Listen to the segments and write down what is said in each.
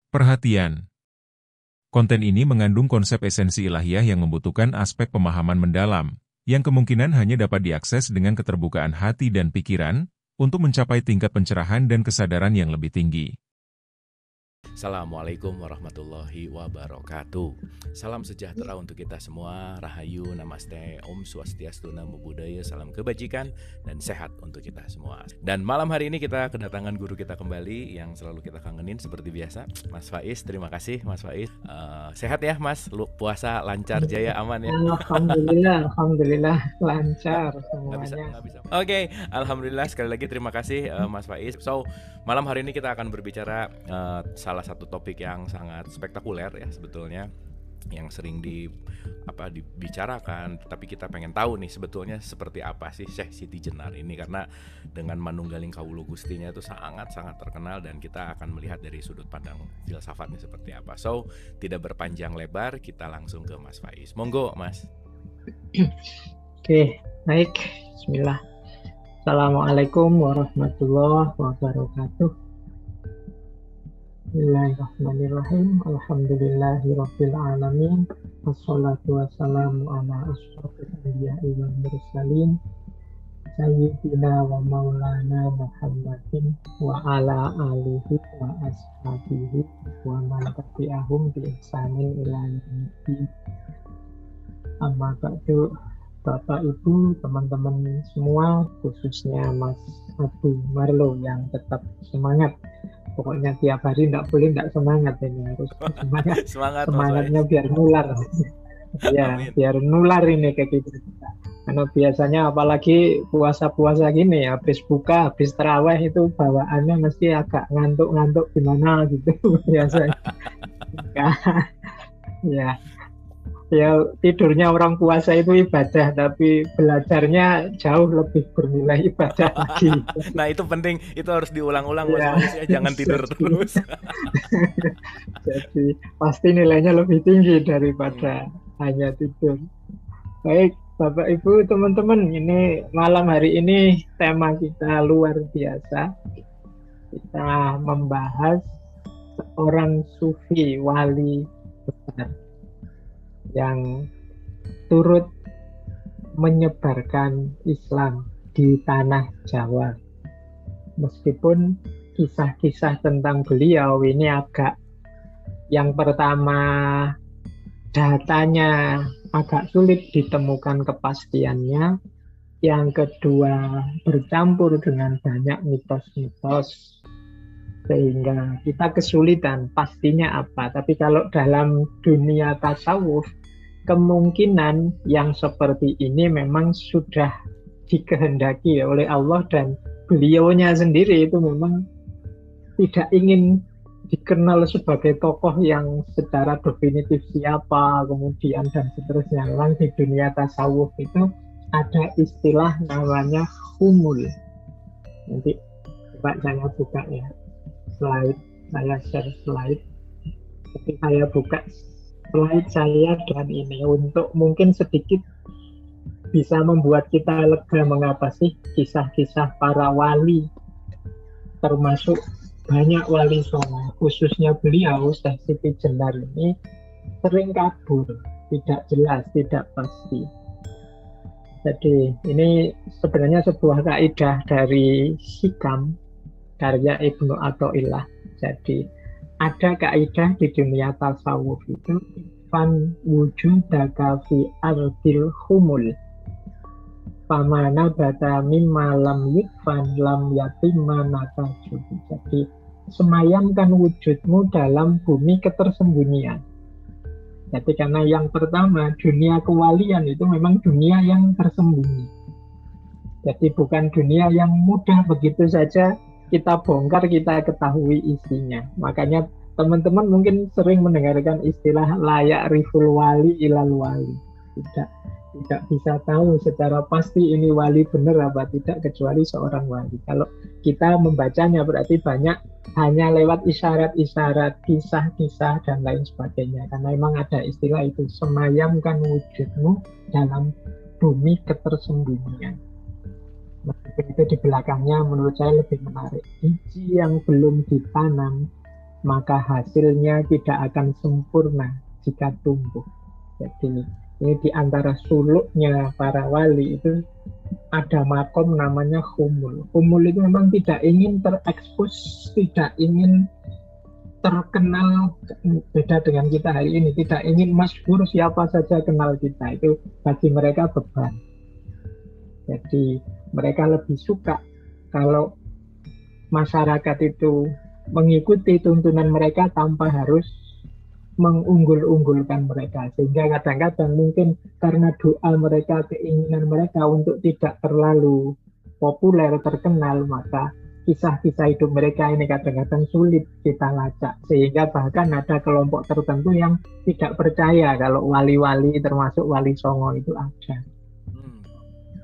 Perhatian, konten ini mengandung konsep esensi ilahiyah yang membutuhkan aspek pemahaman mendalam, yang kemungkinan hanya dapat diakses dengan keterbukaan hati dan pikiran, untuk mencapai tingkat pencerahan dan kesadaran yang lebih tinggi. Assalamualaikum warahmatullahi wabarakatuh. Salam sejahtera untuk kita semua. Rahayu, namaste, Om Swastiastu, Namo Buddhaya, salam kebajikan dan sehat untuk kita semua. Dan malam hari ini kita kedatangan guru kita kembali yang selalu kita kangenin seperti biasa, Mas Faiz. Terima kasih Mas Faiz. Sehat ya Mas? Puasa lancar jaya aman ya? Alhamdulillah lancar semuanya. Oke, alhamdulillah sekali lagi terima kasih Mas Faiz. So, malam hari ini kita akan berbicara salah satu topik yang sangat spektakuler ya sebetulnya, yang sering dibicarakan, tapi kita pengen tahu nih sebetulnya seperti apa sih Syekh Siti Jenar ini, karena dengan Manunggaling Kawulu Gustinya itu sangat-sangat terkenal dan kita akan melihat dari sudut pandang filsafatnya seperti apa. So, tidak berpanjang lebar, kita langsung ke Mas Faiz. Monggo, Mas. Oke, baik. Bismillah. Assalamualaikum warahmatullahi wabarakatuh. Bismillahirrahmanirrahim. Alhamdulillahirabbil alamin. Wassalatu wassalamu ala asyrofil anbiya'i wal mursalin. Sayyidina wa maulana Muhammadin wa ala alihi wa ashabihi wa man tabi'ahum bi ihsanin ila yaumil. Amma ba'du. Bapak Ibu, teman-teman semua, khususnya Mas Abu Marlo yang tetap semangat. Pokoknya tiap hari tidak semangat ini, harus semangatnya biar nular. Ya, biar nular ini ke kita. Karena biasanya apalagi puasa-puasa gini, habis buka, habis tarawih itu bawaannya mesti agak ngantuk-ngantuk gimana gitu biasanya. Ya, tidurnya orang puasa itu ibadah, tapi belajarnya jauh lebih bernilai ibadah lagi. Nah, itu penting, itu harus diulang-ulang ya. Jangan tidur terus. Jadi pasti nilainya lebih tinggi daripada hanya tidur. Baik, Bapak Ibu, teman-teman, ini malam hari ini tema kita luar biasa. Kita membahas seorang sufi wali besar yang turut menyebarkan Islam di tanah Jawa. Meskipun kisah-kisah tentang beliau ini agak, yang pertama datanya agak sulit ditemukan kepastiannya, yang kedua bercampur dengan banyak mitos-mitos, sehingga kita kesulitan pastinya apa. Tapi kalau dalam dunia tasawuf, kemungkinan yang seperti ini memang sudah dikehendaki oleh Allah, dan beliaunya sendiri itu memang tidak ingin dikenal sebagai tokoh yang secara definitif siapa, kemudian dan seterusnya. Memang di dunia tasawuf itu ada istilah namanya humul. Nanti coba saya buka ya slide, saya share slide. Jadi saya buka slide saya dan ini untuk mungkin sedikit bisa membuat kita lega mengapa sih kisah-kisah para wali, termasuk banyak wali songo, khususnya beliau Syekh Siti Jenar ini sering kabur, tidak jelas, tidak pasti. Jadi ini sebenarnya sebuah kaidah dari Hikam karya Ibnu Athaillah. Jadi ada kaidah di dunia tasawuf itu, fan wujudaka fi ardil humul pamana bata mimma lam yukfan lam yatimma nakajud. Jadi semayamkan wujudmu dalam bumi ketersembunyian. Jadi karena yang pertama, dunia kewalian itu memang dunia yang tersembunyi. Jadi bukan dunia yang mudah begitu saja kita bongkar, kita ketahui isinya. Makanya teman-teman mungkin sering mendengarkan istilah layak riful wali ilal wali. Tidak bisa tahu secara pasti ini wali benar apa tidak kecuali seorang wali. Kalau kita membacanya berarti banyak hanya lewat isyarat-isyarat, kisah-kisah dan lain sebagainya. Karena memang ada istilah itu, semayamkan wujudmu dalam bumi ketersembunyian. Meskipun itu di belakangnya menurut saya lebih menarik. Biji yang belum ditanam maka hasilnya tidak akan sempurna jika tumbuh. Jadi ini di antara suluknya para wali itu ada makom namanya humul. Humul itu memang tidak ingin terekspos, tidak ingin terkenal, beda dengan kita hari ini, tidak ingin masyhur, siapa saja kenal kita, itu bagi mereka beban. Jadi mereka lebih suka kalau masyarakat itu mengikuti tuntunan mereka tanpa harus mengunggul-unggulkan mereka, sehingga kadang-kadang mungkin karena doa mereka, keinginan mereka untuk tidak terlalu populer, terkenal, maka kisah-kisah hidup mereka ini kadang-kadang sulit kita lacak, sehingga bahkan ada kelompok tertentu yang tidak percaya kalau wali-wali termasuk Wali Songo itu ada.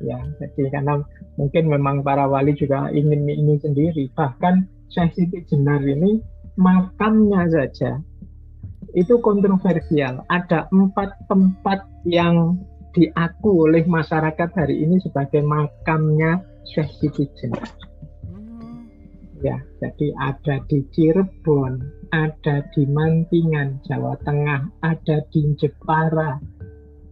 Ya, jadi karena mungkin memang para wali juga ingin ini sendiri. Bahkan Syekh Siti Jenar ini makamnya saja itu kontroversial. Ada 4 tempat yang diaku oleh masyarakat hari ini sebagai makamnya Syekh Siti Jenar. Ya, jadi ada di Cirebon, ada di Mantingan, Jawa Tengah, ada di Jepara,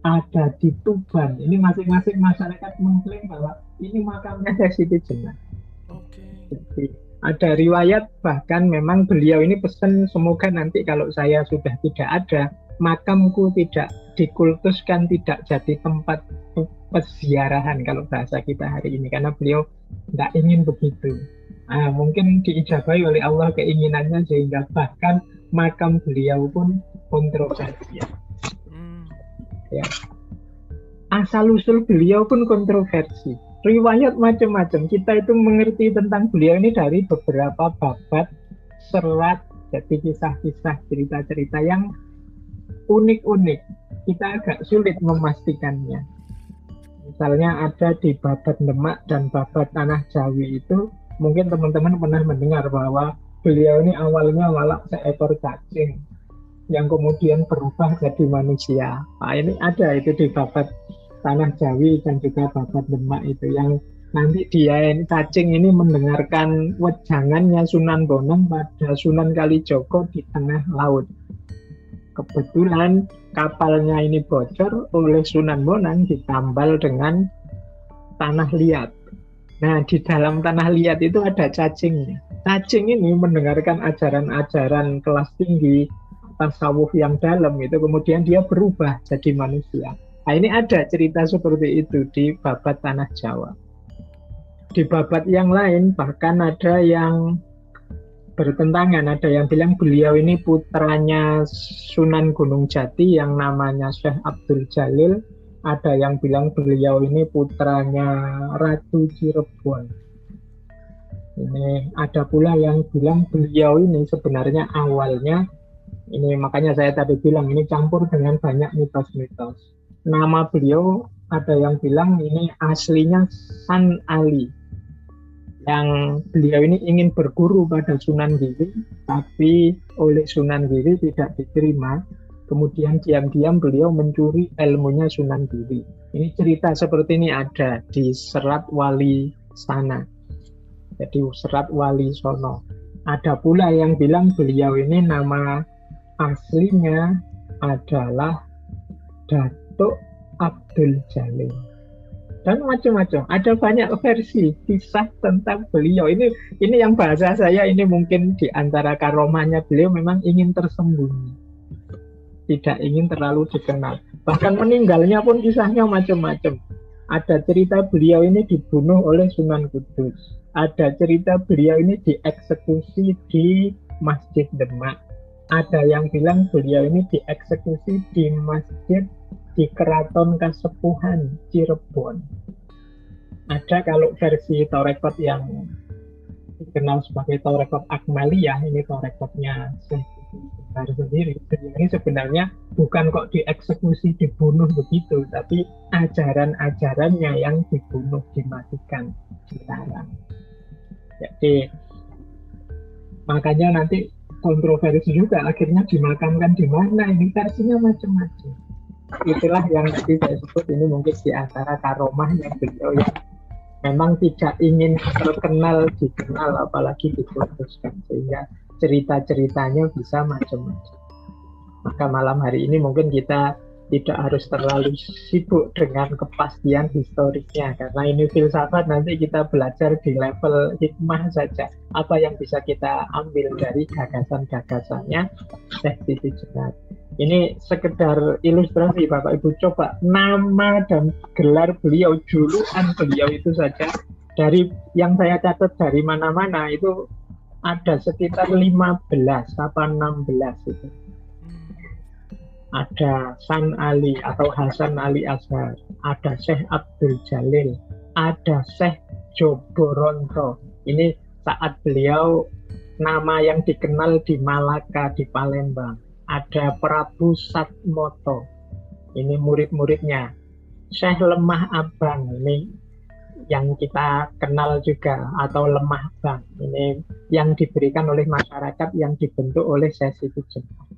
ada di Tuban. Ini masing-masing masyarakat mengklaim bahwa ini makamnya Syekh Siti Jenar. Jadi ada riwayat bahkan memang beliau ini pesan, semoga nanti kalau saya sudah tidak ada, makamku tidak dikultuskan, tidak jadi tempat peziarahan kalau bahasa kita hari ini, karena beliau tidak ingin begitu. Mungkin diijabahi oleh Allah keinginannya sehingga bahkan makam beliau pun kontroversial. Ya. Asal-usul beliau pun kontroversi. Riwayat macam-macam. Kita itu mengerti tentang beliau ini dari beberapa babat serat, jadi kisah-kisah, cerita-cerita yang unik-unik. Kita agak sulit memastikannya. Misalnya ada di babat Demak dan babat Tanah Jawi itu, mungkin teman-teman pernah mendengar bahwa beliau ini awalnya malah seekor cacing yang kemudian berubah jadi manusia. Nah, ini ada itu di babat Tanah Jawi dan juga babat Demak itu, yang nanti dia cacing ini mendengarkan wejangannya Sunan Bonang pada Sunan Kalijogo di tengah laut. Kebetulan kapalnya ini bocor oleh Sunan Bonang ditambal dengan tanah liat. Nah, di dalam tanah liat itu ada cacingnya. Cacing ini mendengarkan ajaran-ajaran kelas tinggi, tasawuf yang dalam itu, kemudian dia berubah jadi manusia. Nah, ini ada cerita seperti itu di babat Tanah Jawa. Di babat yang lain bahkan ada yang bertentangan. Ada yang bilang beliau ini putranya Sunan Gunung Jati yang namanya Syekh Abdul Jalil. Ada yang bilang beliau ini putranya Ratu Cirebon. Ini ada pula yang bilang beliau ini sebenarnya awalnya, ini makanya saya tadi bilang ini campur dengan banyak mitos-mitos. Nama beliau ada yang bilang ini aslinya San Ali, yang beliau ini ingin berguru pada Sunan Giri, tapi oleh Sunan Giri tidak diterima. Kemudian diam-diam beliau mencuri ilmunya Sunan Giri. Ini cerita seperti ini ada di Serat Wali Sana, jadi Serat Wali Sono. Ada pula yang bilang beliau ini nama aslinya adalah Datuk Abdul Jalil. Dan macam-macam. Ada banyak versi kisah tentang beliau. Ini yang bahasa saya ini mungkin di antara karomahnya beliau memang ingin tersembunyi, tidak ingin terlalu dikenal. Bahkan meninggalnya pun kisahnya macam-macam. Ada cerita beliau ini dibunuh oleh Sunan Kudus. Ada cerita beliau ini dieksekusi di Masjid Demak. Ada yang bilang beliau ini dieksekusi di masjid di Keraton Kasepuhan Cirebon. Ada kalau versi Torekot yang dikenal sebagai Torekot Akmaliyah, ini Torekotnya Syekh sendiri. Ini sebenarnya bukan kok dieksekusi, dibunuh begitu, tapi ajaran-ajarannya yang dibunuh, dimatikan, dilarang. Jadi makanya nanti kontroversi juga, akhirnya dimakamkan di mana, ini versinya macam-macam. Itulah yang tadi saya sebut, ini mungkin di antara karomahnya beliau yang memang tidak ingin terkenal, dikenal, apalagi diputuskan, sehingga cerita-ceritanya bisa macam-macam. Maka malam hari ini mungkin kita tidak harus terlalu sibuk dengan kepastian historisnya, karena ini filsafat, nanti kita belajar di level hikmah saja. Apa yang bisa kita ambil dari gagasan-gagasannya Syekh Siti Jenar. Ini sekedar ilustrasi, Bapak Ibu coba nama dan gelar beliau, julukan beliau itu saja, dari yang saya catat dari mana-mana itu ada sekitar 15 apa 16 itu. Ada San Ali atau Hasan Ali Azhar, ada Syekh Abdul Jalil, ada Syekh Joboronto. Ini saat beliau nama yang dikenal di Malaka, di Palembang. Ada Prabu Satmoto, ini murid-muridnya. Syekh Lemah Abang, ini yang kita kenal juga, atau Lemah Bang. Ini yang diberikan oleh masyarakat yang dibentuk oleh Syekh Siti Jenar.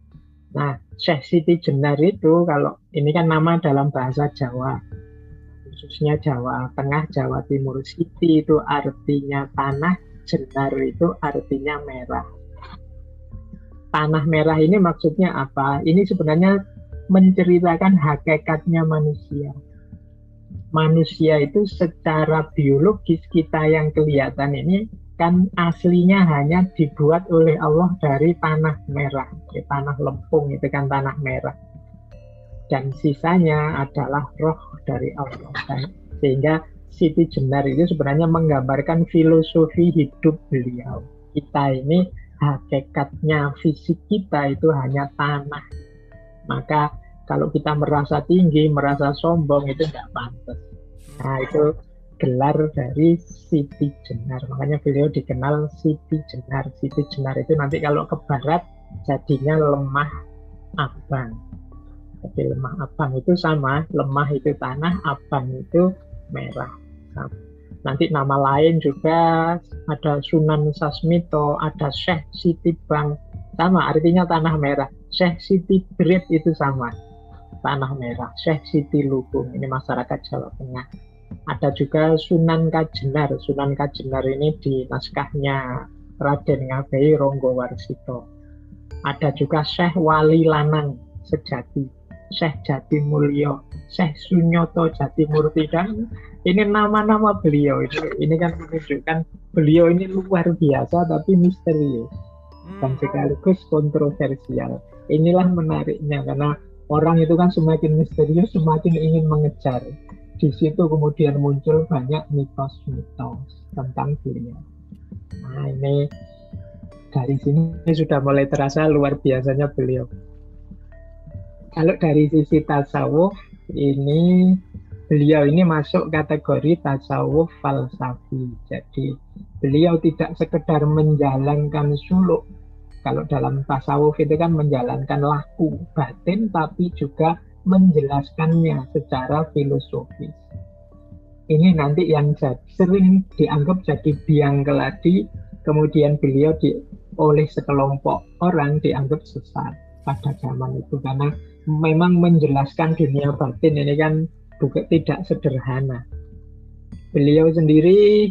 Nah, Syekh Siti Jenar itu, kalau ini kan nama dalam bahasa Jawa, khususnya Jawa Tengah, Jawa Timur. Siti itu artinya tanah, Jenar itu artinya merah. Tanah merah ini maksudnya apa? Ini sebenarnya menceritakan hakikatnya manusia. Manusia itu secara biologis kita yang kelihatan ini kan aslinya hanya dibuat oleh Allah dari tanah merah, tanah lempung itu kan tanah merah, dan sisanya adalah roh dari Allah. Sehingga Siti Jenar itu sebenarnya menggambarkan filosofi hidup beliau. Kita ini hakikatnya, fisik kita itu hanya tanah. Maka kalau kita merasa tinggi, merasa sombong, itu tidak pantas. Nah, itu gelar dari Siti Jenar. Makanya beliau dikenal Siti Jenar. Siti Jenar itu nanti kalau ke barat jadinya Lemah Abang. Jadi Lemah Abang itu sama, lemah itu tanah, abang itu merah. Nanti nama lain juga ada Sunan Sasmito, ada Syekh Siti Bang, sama artinya tanah merah. Syekh Siti Brit itu sama, tanah merah. Syekh Siti Lubung, ini masyarakat Jawa Tengah. Ada juga Sunan Kajenar. Sunan Kajenar ini di naskahnya Raden Ngabei Ronggowarsito. Ada juga Syekh Wali Lanang Sejati, Syekh Jati Mulyo, Syekh Sunyoto Jati Murti, dan ini nama-nama beliau ini kan menunjukkan beliau ini luar biasa tapi misterius dan sekaligus kontroversial. Inilah menariknya, karena orang itu kan semakin misterius semakin ingin mengejar. Di situ kemudian muncul banyak mitos-mitos tentang beliau. Nah, ini dari sini sudah mulai terasa luar biasanya beliau. Kalau dari sisi tasawuf, ini beliau ini masuk kategori tasawuf falsafi. Jadi beliau tidak sekedar menjalankan suluk. Kalau dalam tasawuf itu kan menjalankan laku batin, tapi juga menjelaskannya secara filosofis. Ini nanti yang sering dianggap jadi biang keladi, kemudian beliau oleh sekelompok orang dianggap sesat pada zaman itu, karena memang menjelaskan dunia batin ini kan tidak sederhana. Beliau sendiri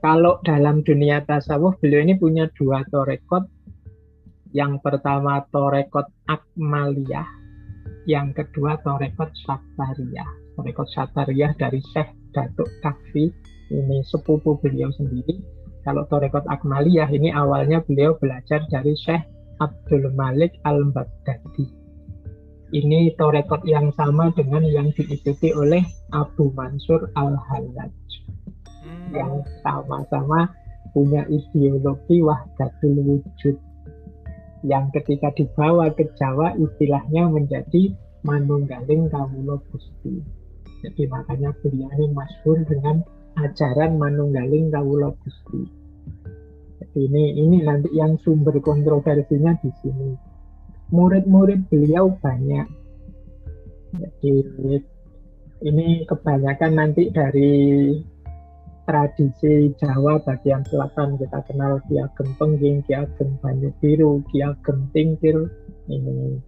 kalau dalam dunia tasawuf, beliau ini punya 2 torekot. Yang pertama torekot Akmaliyah, yang kedua torekot Satariyah. Torekot Satariyah dari Syekh Datuk Kahfi, ini sepupu beliau sendiri. Kalau torekot Akmaliyah ini awalnya beliau belajar dari Syekh Abdul Malik Al-Baghdadi. Ini torekot yang sama dengan yang diikuti oleh Abu Mansur Al-Hallaj, yang sama-sama punya ideologi wahdatul wujud, yang ketika dibawa ke Jawa istilahnya menjadi manunggaling kawula Gusti. Jadi makanya beliau ini masyhur dengan ajaran manunggaling kawula Gusti. Jadi ini nanti yang sumber kontroversinya di sini. Murid-murid beliau banyak. Jadi ini kebanyakan nanti dari tradisi Jawa bagian selatan. Kita kenal Ki Ageng Pengging, Ki Ageng Banyu Biru, Ki Ageng Tingkir, ini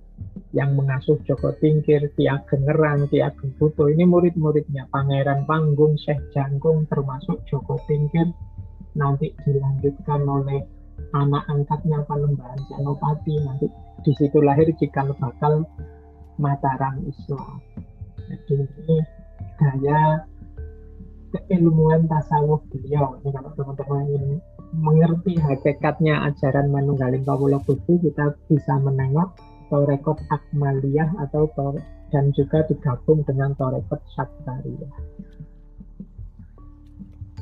yang mengasuh Joko Tingkir, Ki Ageng Ngerang, Ki Ageng Buto. Ini murid-muridnya. Pangeran Panggung, Syekh Jangkung, termasuk Joko Tingkir. Nanti dilanjutkan oleh anak angkatnya Panembahan Senopati, nanti di situ lahir cikal bakal Mataram Islam. Jadi ini gaya keilmuan tasawuf beliau. Ini kalau teman-teman ingin mengerti hakikatnya ajaran Manunggaling Kawula Gusti, kita bisa menengok Torekot Akmaliyah dan juga digabung dengan Torekot Sakariyah.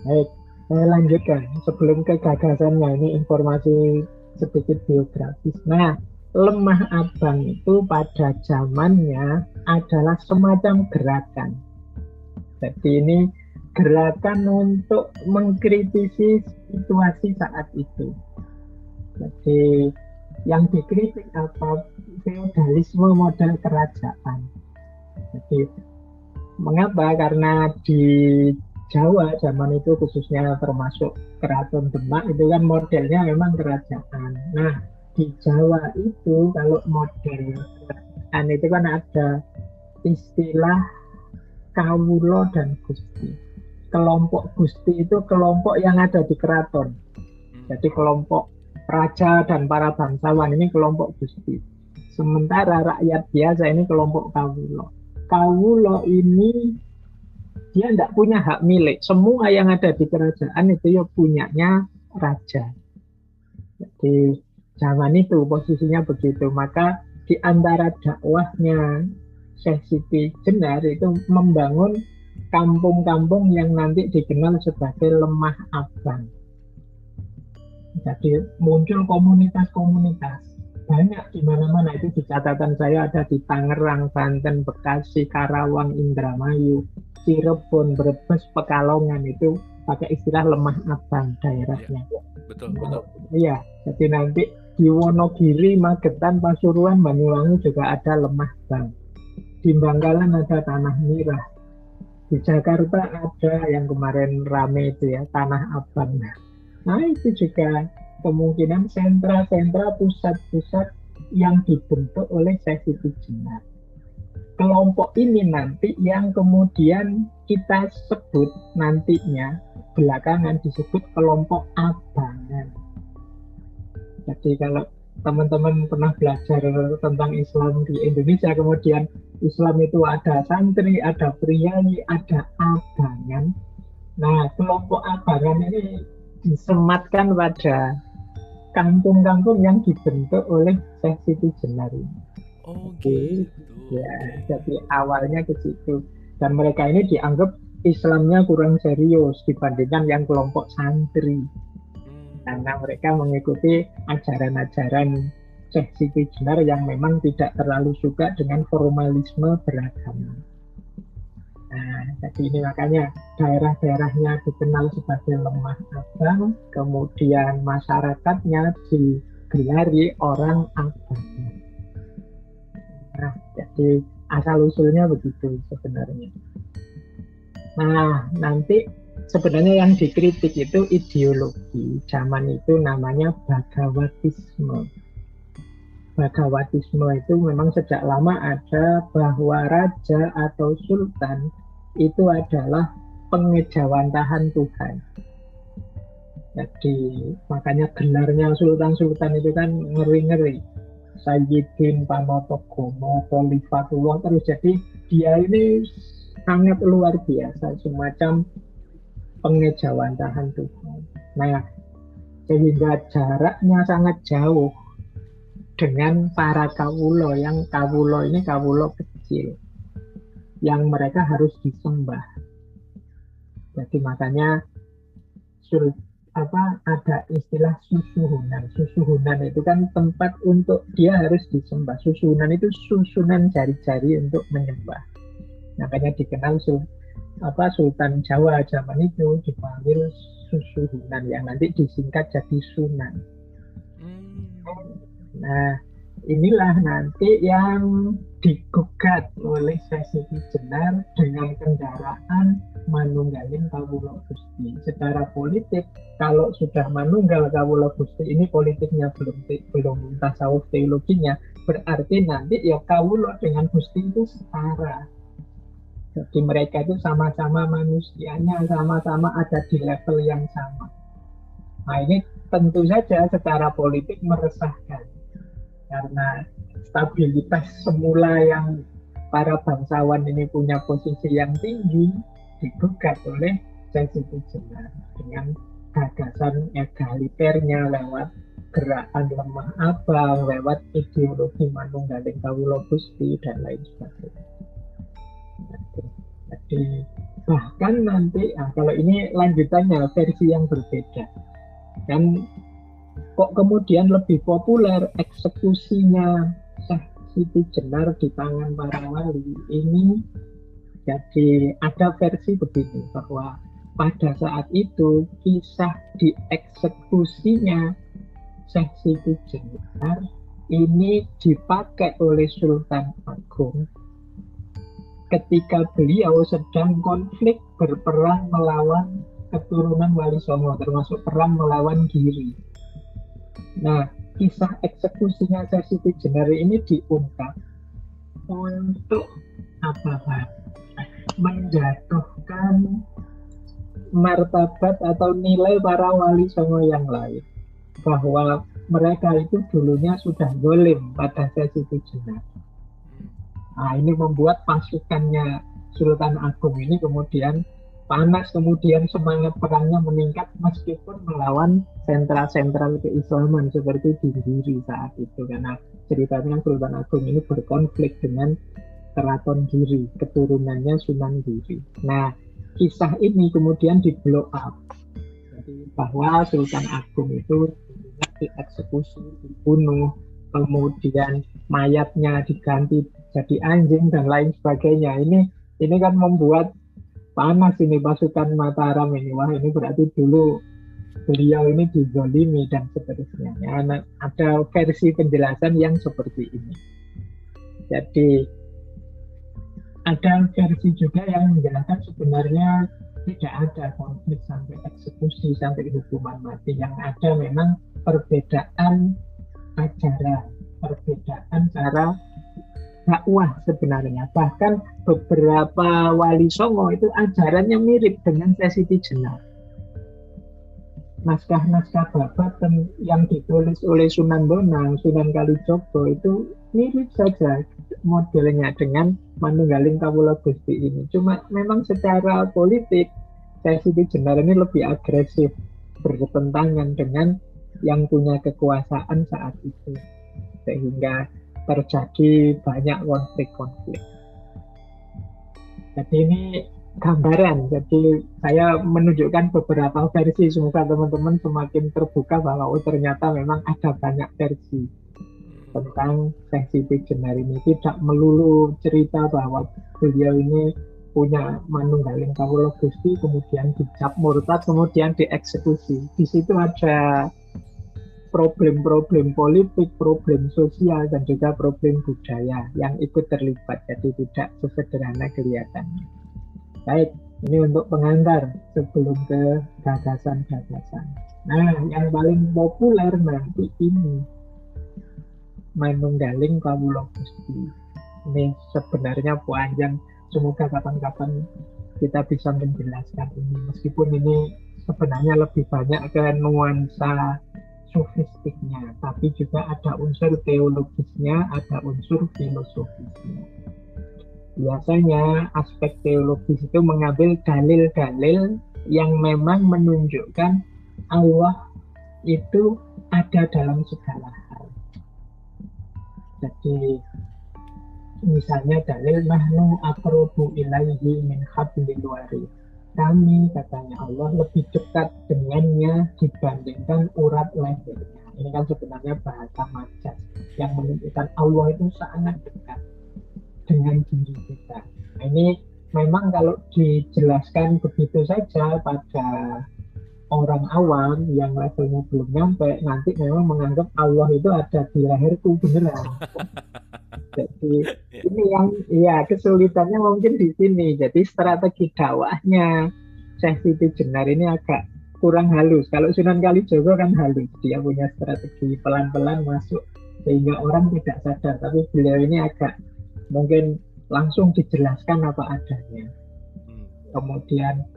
Baik, saya lanjutkan. Sebelum ke gagasannya, ini informasi sedikit biografis. Nah, Lemah Abang itu pada zamannya adalah semacam gerakan. Jadi ini gerakan untuk mengkritisi situasi saat itu. Jadi yang dikritik apa? Feodalisme model kerajaan. Jadi mengapa? Karena di Jawa zaman itu khususnya termasuk Keraton Demak itu kan modelnya memang kerajaan. Nah, di Jawa itu kalau model kerajaan itu kan ada istilah kawulo dan gusti. Kelompok gusti itu kelompok yang ada di keraton. Jadi kelompok raja dan para bangsawan ini kelompok gusti. Sementara rakyat biasa ini kelompok kawulo. Kawulo ini dia tidak punya hak milik. Semua yang ada di kerajaan itu ya punyanya raja. Jadi zaman itu posisinya begitu. Maka di antara dakwahnya Syekh Siti Jenar itu membangun kampung-kampung yang nanti dikenal sebagai Lemah Abang. Jadi muncul komunitas-komunitas. Banyak di mana-mana, itu di catatan saya ada di Tangerang, Banten, Bekasi, Karawang, Indramayu, Cirebon, Brebes, Pekalongan, itu pakai istilah Lemah Abang daerahnya. Ya, betul. Iya, jadi nanti di Wonogiri, Magetan, Pasuruan, Banyuwangi juga ada Lemah Abang. Di Bangkalan ada Tanah Mirah. Di Jakarta ada yang kemarin rame itu ya, Tanah Abang. Nah itu juga kemungkinan sentra-sentra pusat-pusat yang dibentuk oleh Syekh Siti Jenar. Kelompok ini nanti yang kemudian kita sebut nantinya belakangan disebut kelompok abangan. Jadi kalau teman-teman pernah belajar tentang Islam di Indonesia, kemudian Islam itu ada santri, ada priayi, ada abangan. Nah, kelompok abangan ini disematkan pada kampung-kampung yang dibentuk oleh Syekh Siti Jenar ini. Oh gitu. Ya, jadi awalnya ke situ. Dan mereka ini dianggap Islamnya kurang serius dibandingkan yang kelompok santri. Karena mereka mengikuti ajaran-ajaran Syekh Siti Jenar yang memang tidak terlalu suka dengan formalisme beragama. Nah, jadi ini makanya daerah-daerahnya dikenal sebagai Lemah Abang, kemudian masyarakatnya digelari orang abang. Nah, jadi asal-usulnya begitu sebenarnya. Nah, nanti sebenarnya yang dikritik itu ideologi. Zaman itu namanya Bhagavatisme. Bhagavatisme itu memang sejak lama ada bahwa raja atau sultan itu adalah pengejawantahan Tuhan. Jadi makanya gelarnya sultan-sultan itu kan ngeri-ngeri. Sayyidin, Panotogomo, Khalifatullah, terus jadi dia ini sangat luar biasa, semacam pengejawantahan Tuhan. Nah, sehingga jaraknya sangat jauh dengan para kawulo, yang kawulo ini kawulo kecil yang mereka harus disembah. Jadi makanya ada istilah susuhunan. Susuhunan itu kan tempat untuk dia harus disembah. Susuhunan itu susunan jari-jari untuk menyembah. Makanya dikenal Sultan Jawa zaman itu dipanggil Susuhunan yang nanti disingkat jadi Sunan. Nah, inilah nanti yang digugat oleh Syekh Siti Jenar dengan kendaraan Manunggaling Kawula Gusti. Secara politik, kalau sudah Manunggal Kawula Gusti ini politiknya belum tasawuf teologinya, berarti nanti ya Kawula dengan Gusti itu setara. Jadi mereka itu sama-sama manusianya, sama-sama ada di level yang sama. Nah ini tentu saja secara politik meresahkan karena stabilitas semula yang para bangsawan ini punya posisi yang tinggi digugat oleh Sesi Tijenar dengan gagasan egaliternya lewat gerakan lemah abang, lewat ideologi manunggaling kawula Gusti dan lain sebagainya. Jadi bahkan nanti, kalau ini lanjutannya versi yang berbeda, dan kok kemudian lebih populer eksekusinya Siti Jenar di tangan para wali ini. Jadi ada versi begini, bahwa pada saat itu kisah dieksekusinya Siti Jenar ini dipakai oleh Sultan Agung ketika beliau sedang konflik berperang melawan keturunan Wali Songo, termasuk perang melawan Giri. Nah, kisah eksekusinya Siti Jenar ini diungkap untuk apa, Pak? Menjatuhkan martabat atau nilai para Wali Songo yang lain, bahwa mereka itu dulunya sudah zalim pada Siti Jenar. Nah, ini membuat pasukannya Sultan Agung ini kemudian panas, kemudian semangat perangnya meningkat meskipun melawan sentral-sentral keislaman seperti di Giri saat itu, karena ceritanya Sultan Agung ini berkonflik dengan Keraton Giri, keturunannya Sunan Giri. Nah, kisah ini kemudian di blow up, jadi bahwa Sultan Agung itu dieksekusi, dibunuh, kemudian mayatnya diganti jadi anjing dan lain sebagainya. Ini kan membuat panas ini pasukan Mataram ini. Wah, ini berarti dulu beliau ini dizalimi dan seterusnya. Ya, ada versi penjelasan yang seperti ini. Jadi ada versi juga yang menjelaskan sebenarnya tidak ada konflik sampai eksekusi, sampai hukuman mati. Yang ada memang perbedaan ajaran, perbedaan cara dakwah sebenarnya. Bahkan beberapa Wali Songo itu ajarannya mirip dengan Siti Jenar. Naskah-naskah babat yang ditulis oleh Sunan Bonang, Sunan Kalijogo itu mirip saja modelnya dengan Manunggaling Kawula Gusti ini. Cuma memang secara politik Siti Jenar ini lebih agresif, bertentangan dengan yang punya kekuasaan saat itu, sehingga terjadi banyak konflik-konflik. Jadi ini gambaran, jadi saya menunjukkan beberapa versi, semoga teman-teman semakin terbuka bahwa ternyata memang ada banyak versi tentang Siti Jenar ini. Tidak melulu cerita bahwa beliau ini punya Manunggaling Kawula Gusti kemudian dicap murtad, kemudian dieksekusi. Di situ ada problem-problem politik, problem sosial, dan juga problem budaya yang ikut terlibat. Jadi tidak sesederhana kelihatannya. Baik, ini untuk pengantar sebelum ke gagasan-gagasan. Nah, yang paling populer nanti ini Manunggaling Kawula Gusti. Ini sebenarnya panjang, semoga kapan-kapan kita bisa menjelaskan ini. Meskipun ini sebenarnya lebih banyak ke nuansa sofistiknya, tapi juga ada unsur teologisnya, ada unsur filosofisnya. Biasanya aspek teologis itu mengambil dalil-dalil yang memang menunjukkan Allah itu ada dalam segala hal. Jadi misalnya dalil nahnu aqrabu ilaihi min hablil warid. Kami, katanya Allah, lebih dekat dengannya dibandingkan urat lehernya. Ini kan sebenarnya bahasa majas yang menunjukkan Allah itu sangat dekat dengan diri kita. Nah, ini memang kalau dijelaskan begitu saja pada orang awam yang levelnya belum nyampe, nanti memang menganggap Allah itu ada di leherku beneran. Jadi ini yang kesulitannya mungkin di sini. Jadi strategi dakwahnya Siti Jenar ini agak kurang halus. Kalau Sunan Kalijogo kan halus, dia punya strategi pelan-pelan masuk sehingga orang tidak sadar. Tapi beliau ini agak mungkin langsung dijelaskan apa adanya. Kemudian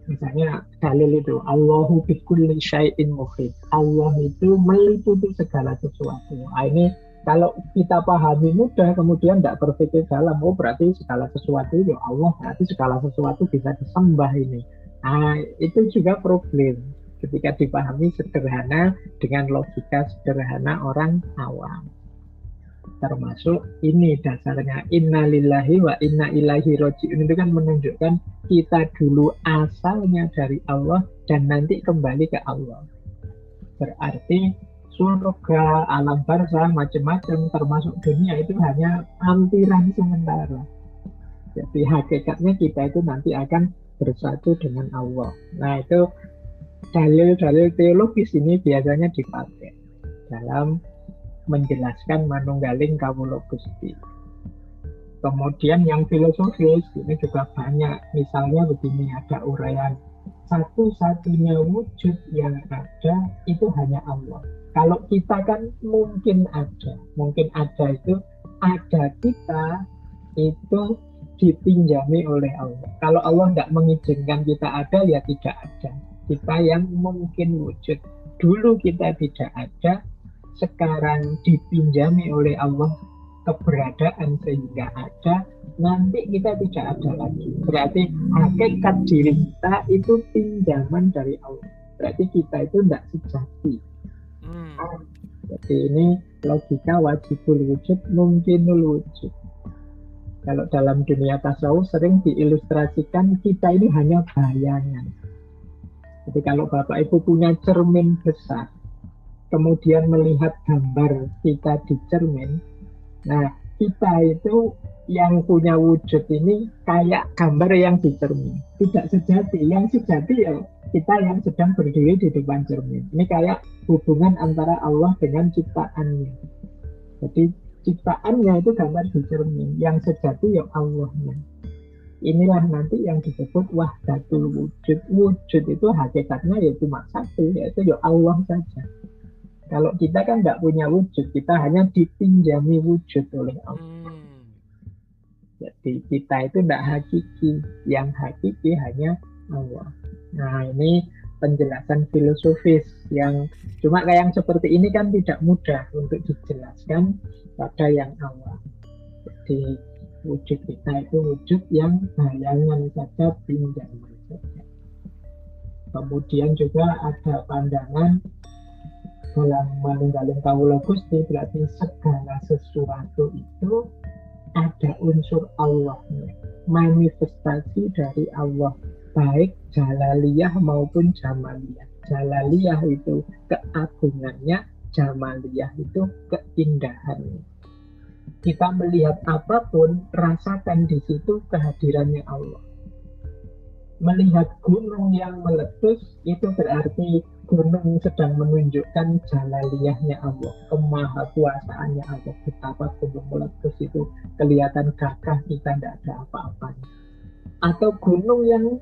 Misalnya dalil itu Allahu bikulli syai'in muhit. Allah itu meliputi segala sesuatu. Nah, ini kalau kita pahami mudah, kemudian tidak berpikir dalam, oh berarti segala sesuatu itu Allah, berarti segala sesuatu bisa disembah ini. Nah, itu juga problem ketika dipahami sederhana dengan logika sederhana orang awam. Termasuk ini dasarnya innalillahi wa inna ilaihi roji'un, itu kan menunjukkan kita dulu asalnya dari Allah dan nanti kembali ke Allah. Berarti surga, alam barzah, macam-macam termasuk dunia itu hanya ampiran sementara. Jadi hakikatnya kita itu nanti akan bersatu dengan Allah. Nah, itu dalil-dalil teologis ini biasanya dipakai dalam menjelaskan manunggaling kawula Gusti. Kemudian yang filosofis ini juga banyak. Misalnya begini, ada uraian satu-satunya wujud yang ada itu hanya Allah. Kalau kita kan mungkin ada itu ada kita itu dipinjami oleh Allah. Kalau Allah tidak mengizinkan kita ada, ya tidak ada. Kita yang mungkin wujud. Dulu kita tidak ada, sekarang dipinjami oleh Allah keberadaan sehingga ada, nanti kita tidak ada lagi. Berarti hakikat diri kita itu pinjaman dari Allah. Berarti kita itu tidak sejati. Jadi ini logika wajibul wujud, mungkinul wujud. Kalau dalam dunia tasawuf sering diilustrasikan kita ini hanya bayangan. Jadi kalau Bapak Ibu punya cermin besar, kemudian melihat gambar kita di cermin, nah kita itu yang punya wujud ini kayak gambar yang di cermin, tidak sejati. Yang sejati ya kita yang sedang berdiri di depan cermin. Ini kayak hubungan antara Allah dengan ciptaannya. Jadi ciptaannya itu gambar di cermin, yang sejati ya Allahnya. Inilah nanti yang disebut wahdatul wujud. Wujud itu hakikatnya ya cuma satu, yaitu ya Allah saja. Kalau kita kan nggak punya wujud, kita hanya dipinjami wujud oleh Allah. Jadi kita itu tidak hakiki, yang hakiki hanya Allah. Nah, ini penjelasan filosofis yang cuma kayak yang seperti ini kan tidak mudah untuk dijelaskan pada yang awal. Jadi wujud kita itu wujud yang bayangan saja, pinjaman saja. Kemudian juga ada pandangan dalam manunggaling kawula Gusti, berarti segala sesuatu itu ada unsur Allahnya, manifestasi dari Allah, baik jalaliyah maupun jamaliyah. Jalaliyah itu keagungannya, jamaliyah itu keindahannya. Kita melihat apapun, rasakan di situ kehadirannya Allah. Melihat gunung yang meletus, itu berarti gunung sedang menunjukkan jalaliyahnya Allah, kemahakuasaannya Allah. Betapa gunung meletus itu kelihatan gagah, kita tidak ada apa-apanya. Atau gunung yang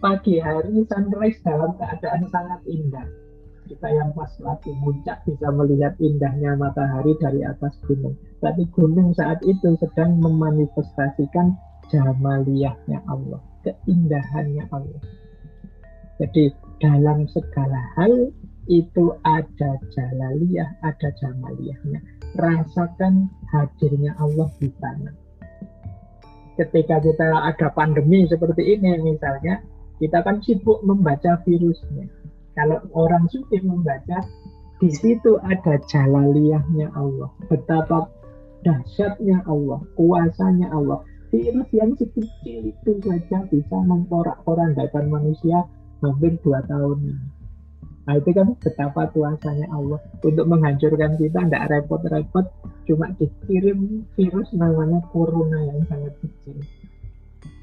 pagi hari sunrise dalam keadaan sangat indah. Kita yang pas lagi puncak bisa melihat indahnya matahari dari atas gunung. Tapi gunung saat itu sedang memanifestasikan jamaliyahnya Allah, keindahannya Allah. Jadi dalam segala hal itu ada jalaliyah, ada jamaliyahnya. Rasakan hadirnya Allah di sana. Ketika kita ada pandemi seperti ini misalnya, kita kan sibuk membaca virusnya. Kalau orang sufi membaca, di situ ada jalaliyahnya Allah. Betapa dahsyatnya Allah, kuasanya Allah. Virus yang sekecil itu saja bisa memporak-porandakan manusia hampir 2 tahun ini. Nah, itu kan betapa kuasanya Allah untuk menghancurkan kita, tidak repot-repot, cuma dikirim virus namanya corona yang sangat kecil.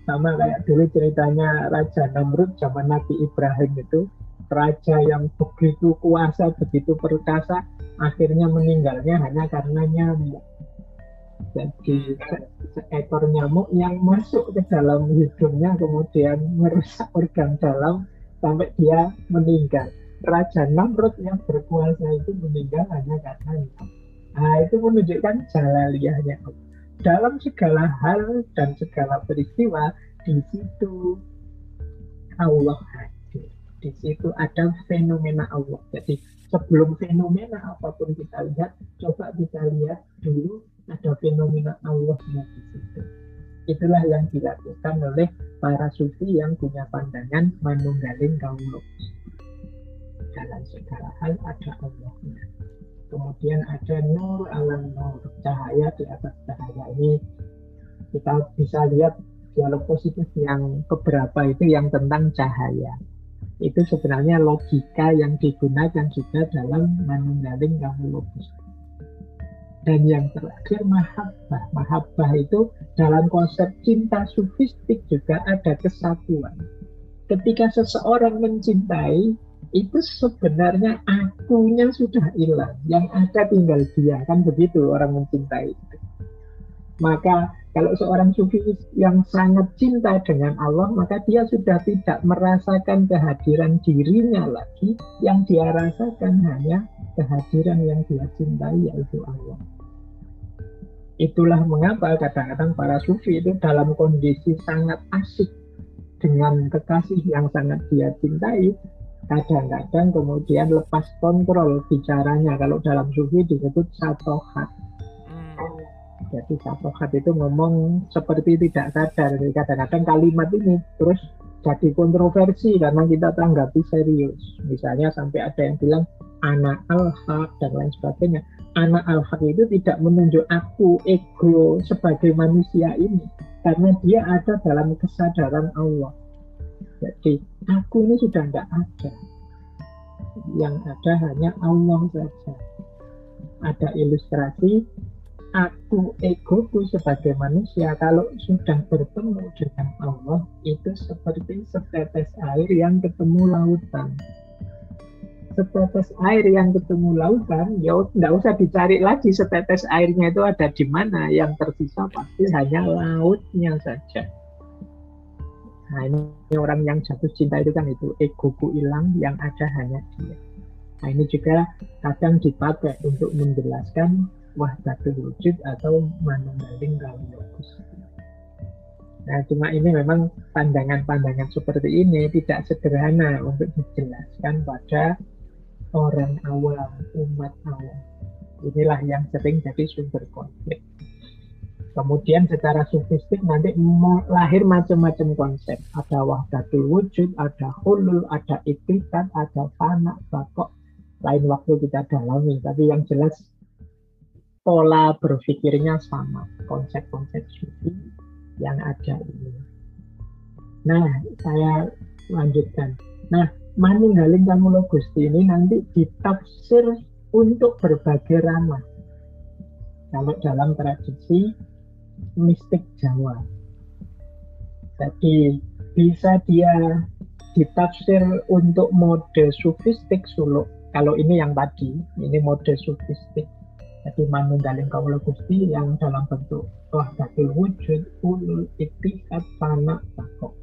Sama kayak dulu ceritanya Raja Namrud zaman Nabi Ibrahim itu, raja yang begitu kuasa, begitu perkasa, akhirnya meninggalnya hanya karena nyamuk. Jadi seekor nyamuk yang masuk ke dalam hidungnya kemudian merusak organ dalam sampai dia meninggal. Raja Namrud yang berkuasa itu meninggal hanya karena nyamuk. Nah, itu menunjukkan jalaliyahnya Allah. Dalam segala hal dan segala peristiwa, di situ Allah hadir. Di situ ada fenomena Allah. Jadi sebelum fenomena apapun kita lihat, coba kita lihat dulu ada fenomena Allahnya di situ. Itulah yang dilakukan oleh para sufi yang punya pandangan manunggaling kawula. Dalam segala hal ada Allahnya. Kemudian ada nur alam nur, cahaya di atas cahaya. Ini kita bisa lihat dialog positif yang keberapa itu yang tentang cahaya. Itu sebenarnya logika yang digunakan juga dalam manunggaling kawula Gusti. Dan yang terakhir mahabbah. Mahabbah itu dalam konsep cinta sufistik juga ada kesatuan. Ketika seseorang mencintai, itu sebenarnya akunya sudah hilang. Yang ada tinggal dia. Kan begitu orang mencintai itu. Maka kalau seorang sufi yang sangat cinta dengan Allah, maka dia sudah tidak merasakan kehadiran dirinya lagi. Yang dia rasakan hanya kehadiran yang dia cintai, yaitu Allah. Itulah mengapa kadang-kadang para sufi itu dalam kondisi sangat asik dengan kekasih yang sangat dia cintai, kadang-kadang kemudian lepas kontrol bicaranya. Kalau dalam sufi disebut satohat. Jadi satohat itu ngomong seperti tidak sadar. Jadi kadang-kadang kalimat ini terus jadi kontroversi karena kita tanggapi serius. Misalnya sampai ada yang bilang anak al-haq dan lain sebagainya. Anak al-haq itu tidak menunjuk aku, ego sebagai manusia ini, karena dia ada dalam kesadaran Allah. Jadi aku ini sudah tidak ada. Yang ada hanya Allah saja. Ada ilustrasi aku, egoku sebagai manusia kalau sudah bertemu dengan Allah itu seperti setetes air yang ketemu lautan. Setetes air yang ketemu lautan, ya tidak usah dicari lagi setetes airnya itu ada di mana. Yang tersisa pasti hanya lautnya saja. Nah ini orang yang jatuh cinta itu kan itu, egoku hilang, yang ada hanya dia. Nah ini juga kadang dipakai untuk menjelaskan wahdatul wujud atau manunggaling kawula Gusti. Nah cuma ini memang pandangan-pandangan seperti ini tidak sederhana untuk dijelaskan pada orang awam, umat awam. Inilah yang sering jadi sumber konflik. Kemudian secara sufistik nanti lahir macam-macam konsep. Ada wahdatul wujud, ada hulul, ada ittifaq, ada fana, bakok. Lain waktu kita dalami, tapi yang jelas pola berpikirnya sama, konsep-konsep sufi yang ada ini. Nah, saya lanjutkan. Nah, manunggaling kawula Gusti ini nanti ditafsir untuk berbagai ranah. Kalau dalam tradisi mistik Jawa. Jadi bisa dia ditafsir untuk mode sufistik suluk. Kalau ini yang tadi, ini mode sufistik. Jadi manunggaling kawula Gusti yang dalam bentuk wahdatul wujud, ulul, ittifaq, fana, bakok.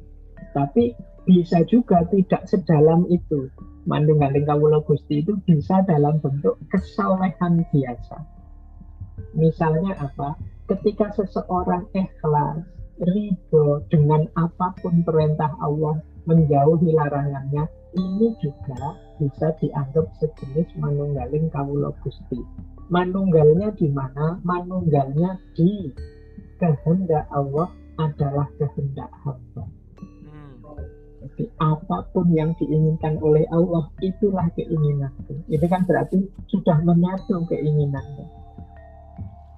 Tapi bisa juga tidak sedalam itu. Manunggaling kawula Gusti itu bisa dalam bentuk kesalehan biasa. Misalnya apa? Ketika seseorang ikhlas, ridho dengan apapun perintah Allah, menjauhi larangannya, ini juga bisa dianggap sejenis manunggaling kawula Gusti. Manunggalnya di mana? Manunggalnya di kehendak Allah adalah kehendak hamba. Jadi apapun yang diinginkan oleh Allah itulah keinginanku. Ini kan berarti sudah menyatu keinginannya.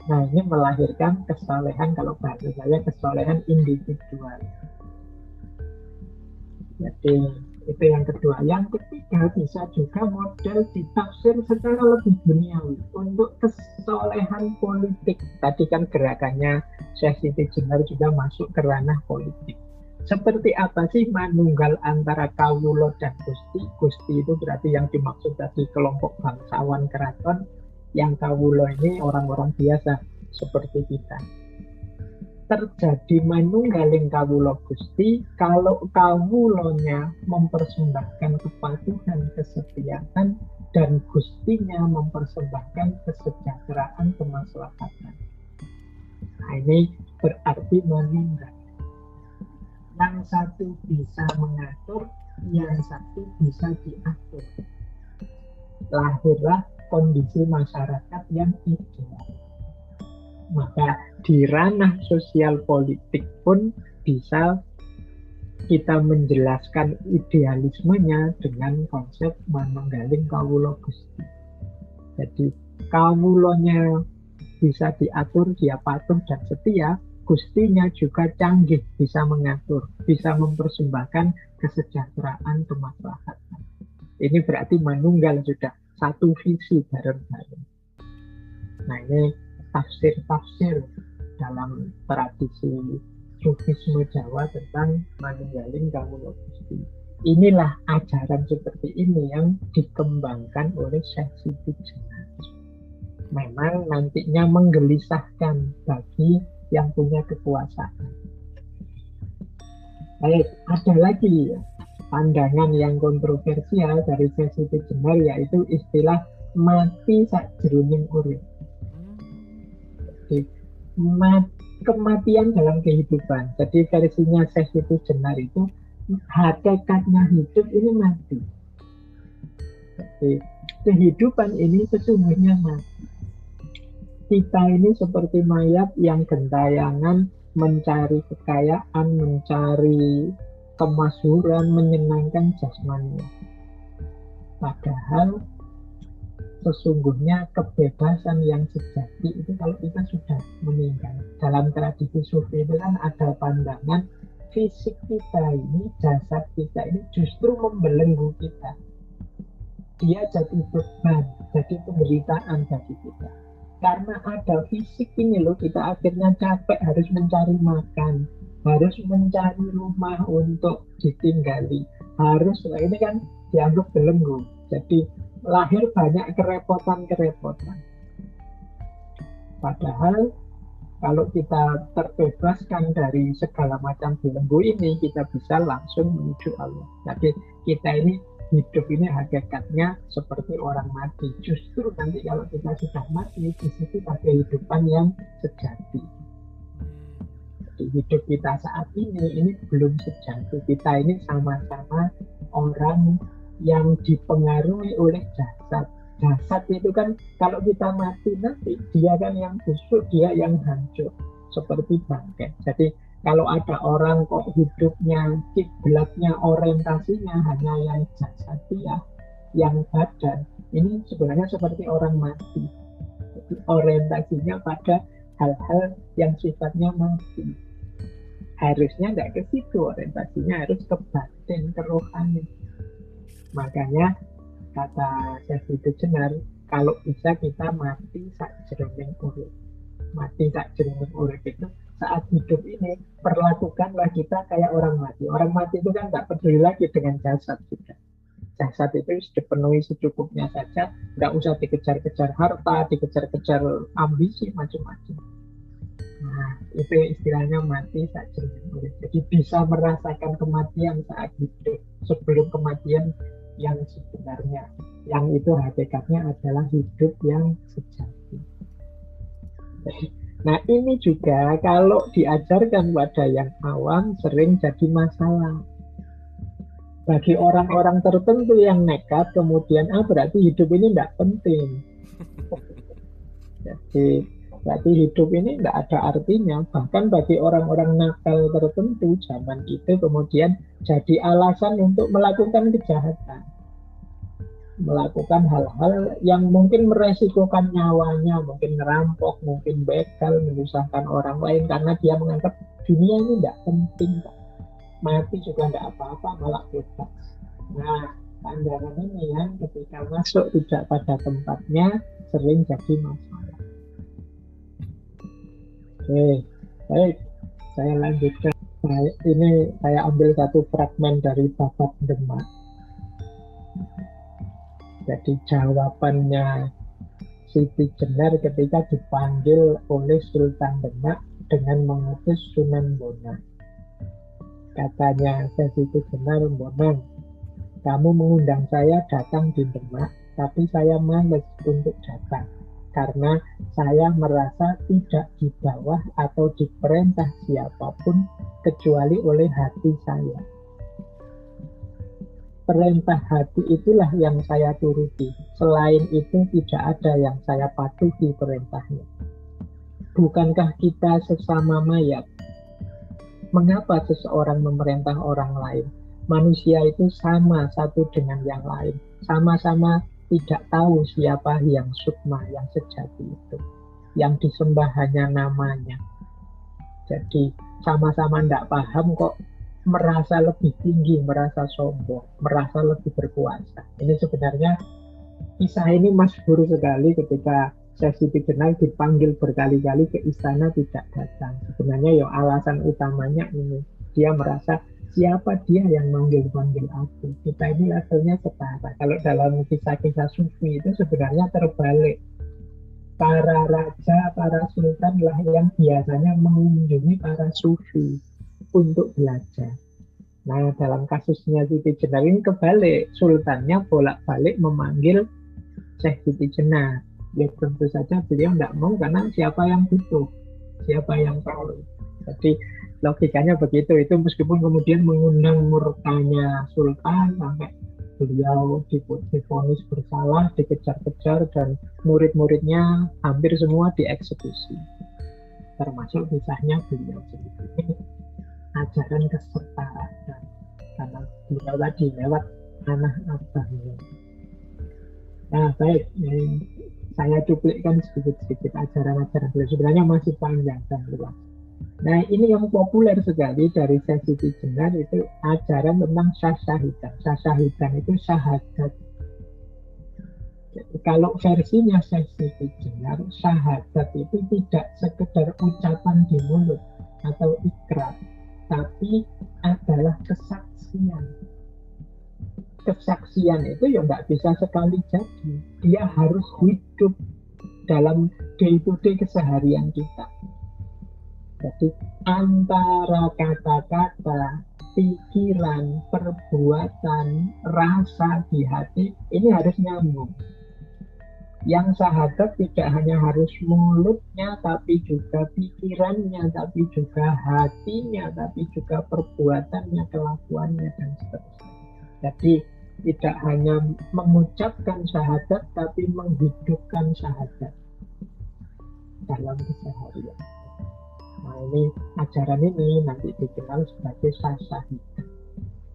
Nah ini melahirkan kesalehan, kalau bahasa saya kesalehan individual. Jadi itu yang kedua. Yang ketiga bisa juga model ditafsir secara lebih duniawi untuk kesolehan politik. Tadi kan gerakannya Syekh Siti Jenar juga masuk ke ranah politik. Seperti apa sih manunggal antara kawula dan Gusti? Gusti itu berarti yang dimaksud tadi kelompok bangsawan keraton, yang kawula ini orang-orang biasa seperti kita. Terjadi manunggaling kawula Gusti kalau kawulanya mempersembahkan kepatuhan, kesetiaan, dan Gustinya mempersembahkan kesejahteraan, kemaslahatan. Nah ini berarti manunggal. Yang satu bisa mengatur, yang satu bisa diatur. Lahirlah kondisi masyarakat yang ideal. Maka di ranah sosial politik pun bisa kita menjelaskan idealismenya dengan konsep manunggaling kawula Gusti. Jadi kawulanya bisa diatur, dia patuh dan setia, Gustinya juga canggih, bisa mengatur, bisa mempersembahkan kesejahteraan kemaslahatan. Ini berarti manunggal sudah satu visi bareng-bareng. Nah ini tafsir-tafsir dalam tradisi Sufisme Jawa tentang manunggaling kawula Gusti. Inilah ajaran seperti ini yang dikembangkan oleh Syekh Siti Jenar. Memang nantinya menggelisahkan bagi yang punya kekuasaan. Baik, ada lagi pandangan yang kontroversial dari Syekh Siti Jenar, yaitu istilah mati sakjroning urip. Jadi, kematian dalam kehidupan. Jadi versinya Syekh Siti Jenar itu hakikatnya hidup ini mati. Jadi kehidupan ini sesungguhnya mati. Kita ini seperti mayat yang gentayangan mencari kekayaan, mencari kemasyhuran, menyenangkan jasmaninya. Padahal sesungguhnya kebebasan yang sejati itu kalau kita sudah meninggal. Dalam tradisi sufi itu kan ada pandangan fisik kita ini, jasad kita ini justru membelenggu kita. Dia jadi beban, jadi penderitaan bagi kita. Karena ada fisik ini loh, kita akhirnya capek harus mencari makan, harus mencari rumah untuk ditinggali, harus, ini kan dianggap belenggu. Jadi lahir banyak kerepotan-kerepotan. Padahal kalau kita terbebaskan dari segala macam belenggu ini, kita bisa langsung menuju Allah. Jadi kita ini hidup ini hakikatnya seperti orang mati. Justru nanti kalau kita sudah mati, di situ ada kehidupan yang sejati. Jadi hidup kita saat ini belum sejati. Kita ini sama-sama orang yang dipengaruhi oleh jasad. Jasad itu kan kalau kita mati nanti, dia kan yang busuk, dia yang hancur, seperti bangkai. Jadi kalau ada orang kok hidupnya, kiblatnya, orientasinya hanya yang jasadiah, yang badan, ini sebenarnya seperti orang mati. Jadi orientasinya pada hal-hal yang sifatnya mati. Harusnya nggak ke situ, orientasinya harus ke batin, ke rohani. Makanya kata Syekh Siti Jenar, kalau bisa kita mati sakjroning urip. Mati sakjroning urip itu saat hidup ini perlakukanlah kita kayak orang mati. Orang mati itu kan nggak peduli lagi dengan jasad kita. Jasad itu dipenuhi secukupnya saja, nggak usah dikejar-kejar harta, dikejar-kejar ambisi macam-macam. Nah, itu istilahnya mati sakjroning urip. Jadi bisa merasakan kematian saat hidup sebelum kematian yang sebenarnya, yang itu hakikatnya adalah hidup yang sejati. Nah ini juga kalau diajarkan pada yang awam sering jadi masalah. Bagi orang-orang tertentu yang nekat kemudian berarti hidup ini tidak penting. Jadi berarti hidup ini tidak ada artinya. Bahkan bagi orang-orang nakal tertentu zaman itu kemudian jadi alasan untuk melakukan kejahatan, melakukan hal-hal yang mungkin meresikokan nyawanya, mungkin ngerampok, mungkin begal, menyusahkan orang lain karena dia menganggap dunia ini tidak penting, mati juga tidak apa-apa, malah bebas. Nah, pandangan ini yang ketika masuk tidak pada tempatnya sering jadi masalah. Oke, baik, saya lanjutkan. Nah, ini saya ambil satu fragmen dari Babat Demak. Jadi jawabannya Siti Jenar ketika dipanggil oleh Sultan Demak dengan mengutus Sunan Bonang. Katanya Siti Jenar, Bonang, kamu mengundang saya datang di Demak, tapi saya malas untuk datang. Karena saya merasa tidak di bawah atau diperintah siapapun kecuali oleh hati saya. Perintah hati itulah yang saya turuti. Selain itu tidak ada yang saya patuhi perintahnya. Bukankah kita sesama mayat? Mengapa seseorang memerintah orang lain? Manusia itu sama satu dengan yang lain. Sama-sama tidak tahu siapa yang sukma, yang sejati itu. Yang disembah hanya namanya. Jadi sama-sama tidak paham kok merasa lebih tinggi, merasa sombong, merasa lebih berkuasa. Ini sebenarnya kisah ini masyhur sekali ketika Syekh Siti Jenar dipanggil berkali-kali ke istana tidak datang. Sebenarnya ya alasan utamanya ini. Dia merasa siapa dia yang manggil-manggil aku. Kita ini levelnya setara. Kalau dalam kisah-kisah sufi itu sebenarnya terbalik. Para raja, para sultan lah yang biasanya mengunjungi para sufi untuk belajar. Nah, dalam kasusnya Siti Jenar ini kebalik. Sultannya bolak-balik memanggil Syekh Siti Jenar. Ya tentu saja beliau tidak mau karena siapa yang butuh, siapa yang perlu. Jadi logikanya begitu. Itu meskipun kemudian mengundang murkanya sultan sampai beliau divonis bersalah, dikejar-kejar, dan murid-muridnya hampir semua dieksekusi. Termasuk kisahnya beliau sendiri. Ini ajaran kesetaraan karena beliau tadi lewat anak abangnya. Nah baik, saya cuplikkan sedikit-sedikit ajaran-ajaran beliau. Sebenarnya masih panjang dan luas. Nah ini yang populer sekali dari Syekh Siti Jenar itu ajaran tentang syasyahidan. Syasyahidan itu syahadat. Jadi, kalau versinya Syekh Siti Jenar, syahadat itu tidak sekedar ucapan di mulut atau ikrar, tapi adalah kesaksian. Kesaksian itu ya nggak bisa sekali jadi. Dia harus hidup dalam day-to-day keseharian kita. Jadi antara kata-kata, pikiran, perbuatan, rasa di hati ini harus nyambung. Yang syahadat tidak hanya harus mulutnya, tapi juga pikirannya, tapi juga hatinya, tapi juga perbuatannya, kelakuannya, dan seterusnya. Jadi tidak hanya mengucapkan syahadat, tapi menghidupkan syahadat dalam keseharian. Nah ini ajaran ini nanti dikenal sebagai syasyahidan.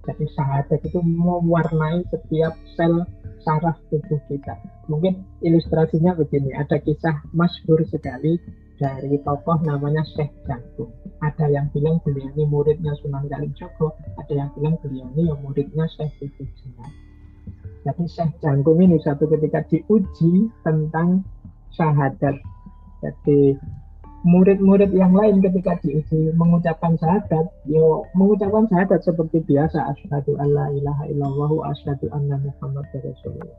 Jadi syahadat itu mewarnai setiap sel saraf tubuh kita. Mungkin ilustrasinya begini, ada kisah masyhur sekali dari tokoh namanya Syekh Jangkung. Ada yang bilang beliau ini muridnya Sunan Kalijogo, ada yang bilang beliau ini yang muridnya Syekh Siti Jenar. Jadi Syekh Jangkung ini suatu ketika diuji tentang syahadat. Jadi murid-murid yang lain ketika diuji mengucapkan syahadat, mengucapkan syahadat seperti biasa, asyhadu alla ilaha illallah wa asyhadu anna muhammadar rasulullah.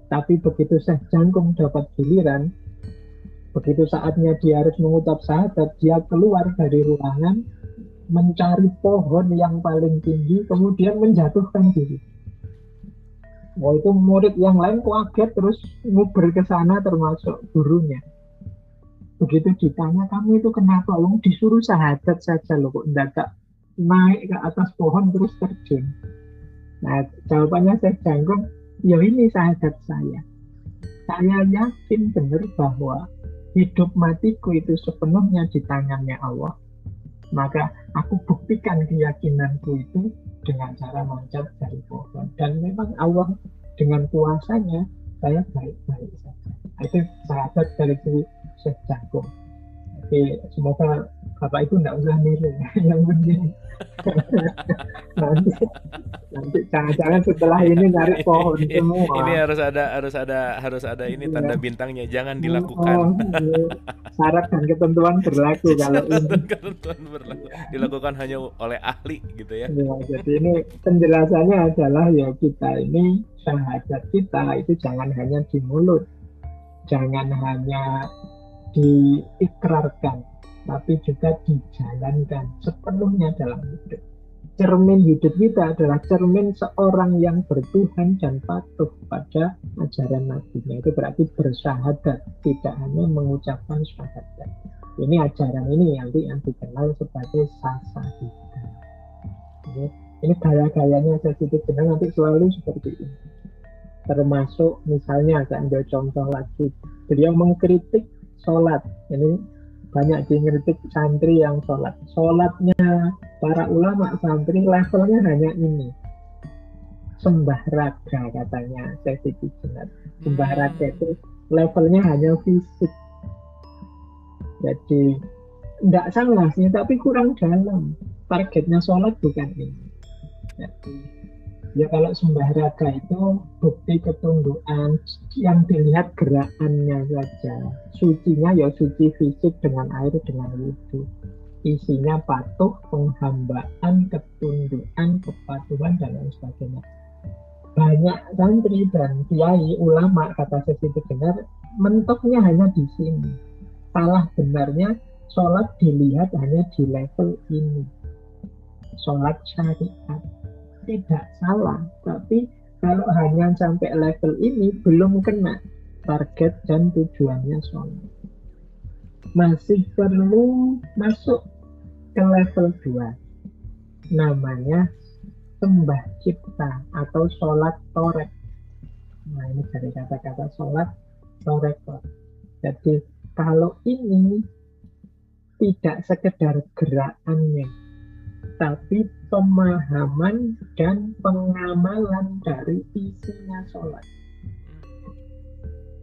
Tapi begitu Syekh Jangkung dapat giliran, begitu saatnya dia harus mengucap syahadat, dia keluar dari ruangan, mencari pohon yang paling tinggi, kemudian menjatuhkan diri. Wah, itu murid yang lain kaget terus nguber ke sana termasuk gurunya. Begitu ditanya, kamu itu kenapa? Disuruh syahadat saja loh, kok enggak naik ke atas pohon terus terjun. Nah, jawabannya Syekh Jangkung, ya ini syahadat saya. Saya yakin benar bahwa hidup matiku itu sepenuhnya di tangannya Allah. Maka aku buktikan keyakinanku itu dengan cara loncat dari pohon. Dan memang Allah dengan kuasanya, saya baik-baik saja. Itu syahadat dari Syekh Jangkung. Jadi semoga Bapak Ibu tidak usah niru yang penting. nanti jangan-jangan setelah ini nyari pohon semua. Ini harus ada ini tanda bintangnya, jangan dilakukan. Syarat dan ketentuan berlaku kalau ini. Ketentuan berlaku. Dilakukan hanya oleh ahli gitu ya. Jadi ini penjelasannya adalah ya kita ini syahadat kita itu jangan hanya di mulut, jangan hanya diikrarkan, tapi juga dijalankan sepenuhnya dalam hidup. Cermin hidup kita adalah cermin seorang yang bertuhan dan patuh pada ajaran Nabi-Nya. Itu berarti bersyahadat, tidak hanya mengucapkan syahadat. Ini ajaran ini nanti yang dikenal sebagai syasyahidan. Ini gaya-gayanya Siti Jenar nanti selalu seperti ini. Termasuk misalnya saya ambil contoh lagi, beliau mengkritik sholat. Ini banyak dikritik santri yang sholat. Sholatnya para ulama santri levelnya hanya ini, sembah raga katanya Siti Jenar. Sembah raga itu levelnya hanya fisik. Jadi tidak salah sih, tapi kurang dalam. Targetnya sholat bukan ini. Jadi, ya kalau sembah raga itu bukti ketundukan yang dilihat gerakannya saja. Sucinya ya suci fisik dengan air, dengan wudhu. Isinya patuh, penghambaan, ketundukan, kepatuhan, dan lain sebagainya. Banyak santri dan kiai ulama, kata Siti Jenar, mentoknya hanya di sini. Salah benarnya sholat dilihat hanya di level ini. Sholat syariat tidak salah, tapi kalau hanya sampai level ini belum kena target dan tujuannya sholat. Masih perlu masuk ke level 2, namanya sembah cipta atau sholat torek. Nah, ini dari kata-kata sholat torek. Jadi kalau ini tidak sekedar gerakannya, tapi pemahaman dan pengamalan dari isinya sholat.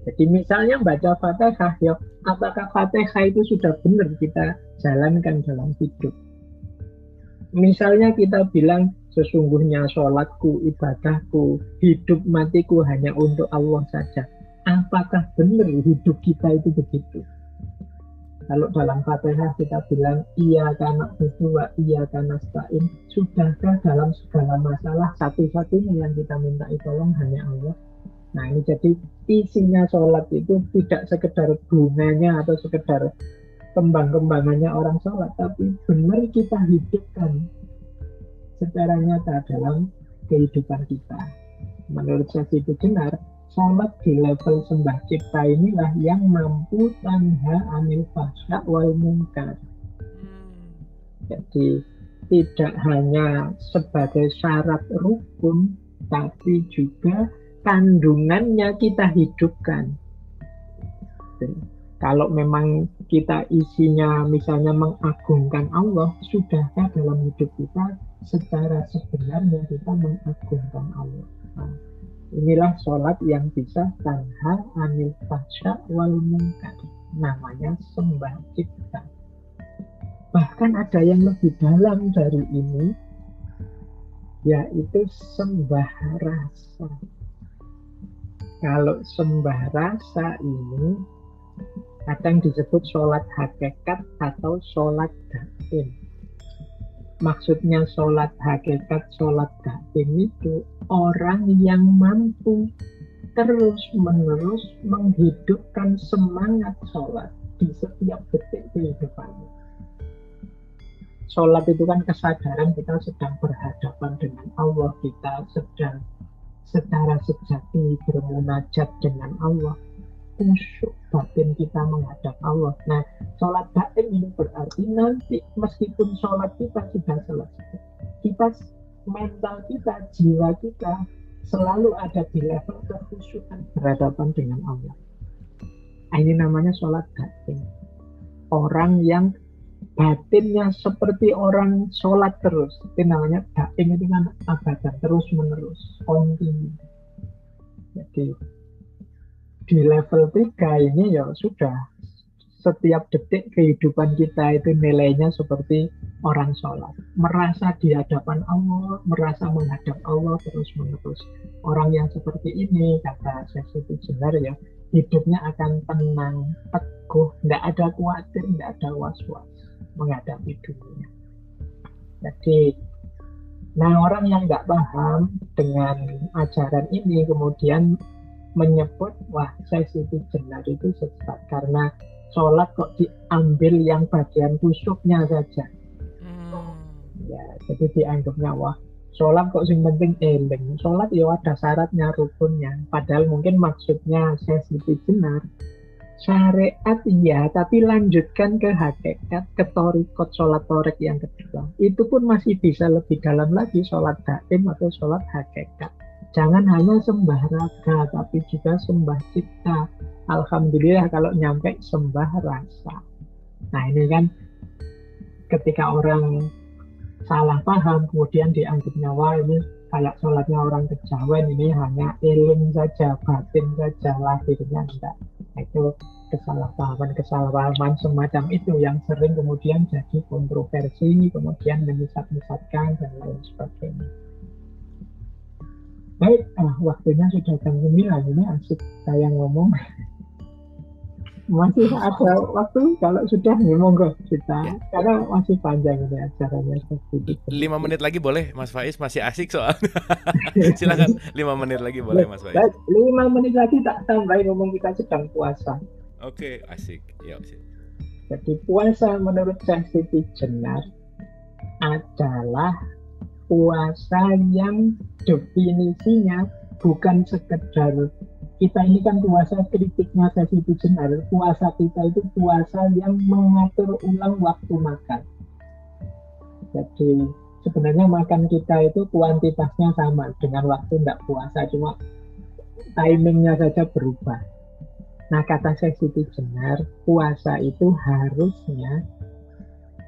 Jadi misalnya baca Fatihah, ya apakah Fatihah itu sudah benar kita jalankan dalam hidup? Misalnya kita bilang sesungguhnya sholatku, ibadahku, hidup matiku hanya untuk Allah saja. Apakah benar hidup kita itu begitu? Kalau dalam Fatihah kita bilang iya karena berdua, iya karena nasta'in, sudahkah dalam segala masalah satu-satunya yang kita minta tolong hanya Allah? Nah ini jadi isinya sholat itu tidak sekedar bunganya atau sekedar kembang-kembangannya orang sholat, tapi benar kita hidupkan secara nyata dalam kehidupan kita. Menurut Siti Jenar, sholat di level sembah cipta inilah yang mampu tanha anil fahsya wal munkar. Jadi tidak hanya sebagai syarat rukun, tapi juga kandungannya kita hidupkan. Jadi, kalau memang kita isinya misalnya mengagungkan Allah, sudahkah dalam hidup kita secara sebenarnya kita mengagungkan Allah? Nah, inilah sholat yang bisa tanha anil fahsya wal munkar, namanya sembah cipta. Bahkan ada yang lebih dalam dari ini, yaitu sembah rasa. Kalau sembah rasa ini kadang disebut sholat hakikat atau sholat daim. Maksudnya sholat hakikat, sholat daim itu orang yang mampu terus-menerus menghidupkan semangat sholat di setiap detik kehidupannya. Sholat itu kan kesadaran kita sedang berhadapan dengan Allah, kita sedang secara sejati bermunajat dengan Allah, khusyuk batin kita menghadap Allah. Nah, sholat daim ini berarti nanti meskipun sholat kita sudah selesai, kita mental kita, jiwa kita selalu ada di level kekhusyukan berhadapan dengan Allah. Ini namanya sholat daim. Orang yang batinnya seperti orang sholat terus, itu namanya daim, itu kan abadan, terus menerus, kontinu. Jadi di level 3 ini ya sudah, setiap detik kehidupan kita itu nilainya seperti orang sholat, merasa di hadapan Allah, merasa menghadap Allah terus menerus. Orang yang seperti ini, kata Siti Jenar ya, hidupnya akan tenang, teguh, tidak ada khawatir, tidak ada was-was menghadapi dunia. Jadi, nah orang yang nggak paham dengan ajaran ini kemudian menyebut, wah Siti Jenar itu sesat karena sholat kok diambil yang bagian khusyuknya saja. Ya, jadi dianggapnya wah sholat kok sing penting eling. Sholat ya ada syaratnya, rukunnya. Padahal mungkin maksudnya Siti Jenar, Syariat iya, tapi lanjutkan ke hakikat, ke torikot sholat torek yang kedua. Itu pun masih bisa lebih dalam lagi, sholat daim atau sholat hakikat. Jangan hanya sembah raga, tapi juga sembah cipta. Alhamdulillah kalau nyampe sembah rasa. Nah ini kan ketika orang salah paham, kemudian dianggapnya, wah ini kayak sholatnya orang kejawen, ini hanya ilmu saja, batin saja, lahirnya enggak. Nah, itu kesalahpahaman semacam itu yang sering kemudian jadi kontroversi, kemudian menyesat-nyesatkan dan lain sebagainya. Baik, waktunya sudah jam 9, ini asik saya ngomong. Masih ada waktu kalau sudah monggo kita ya. Karena masih panjang ini acaranya. 5 menit lagi boleh Mas Faiz, masih asik soalnya. Silakan 5 menit lagi boleh Mas Faiz. 5 menit lagi tak tambah, ngomong kita sedang puasa. Oke, asik. Ya, asik. Jadi puasa menurut Syekh Siti Jenar adalah puasa yang definisinya bukan sekedar kita ini kan puasa, kritiknya Syekh Siti Jenar, puasa kita itu puasa yang mengatur ulang waktu makan. Jadi sebenarnya makan kita itu kuantitasnya sama dengan waktu tidak puasa, cuma timingnya saja berubah. Nah kata Syekh Siti Jenar, puasa itu harusnya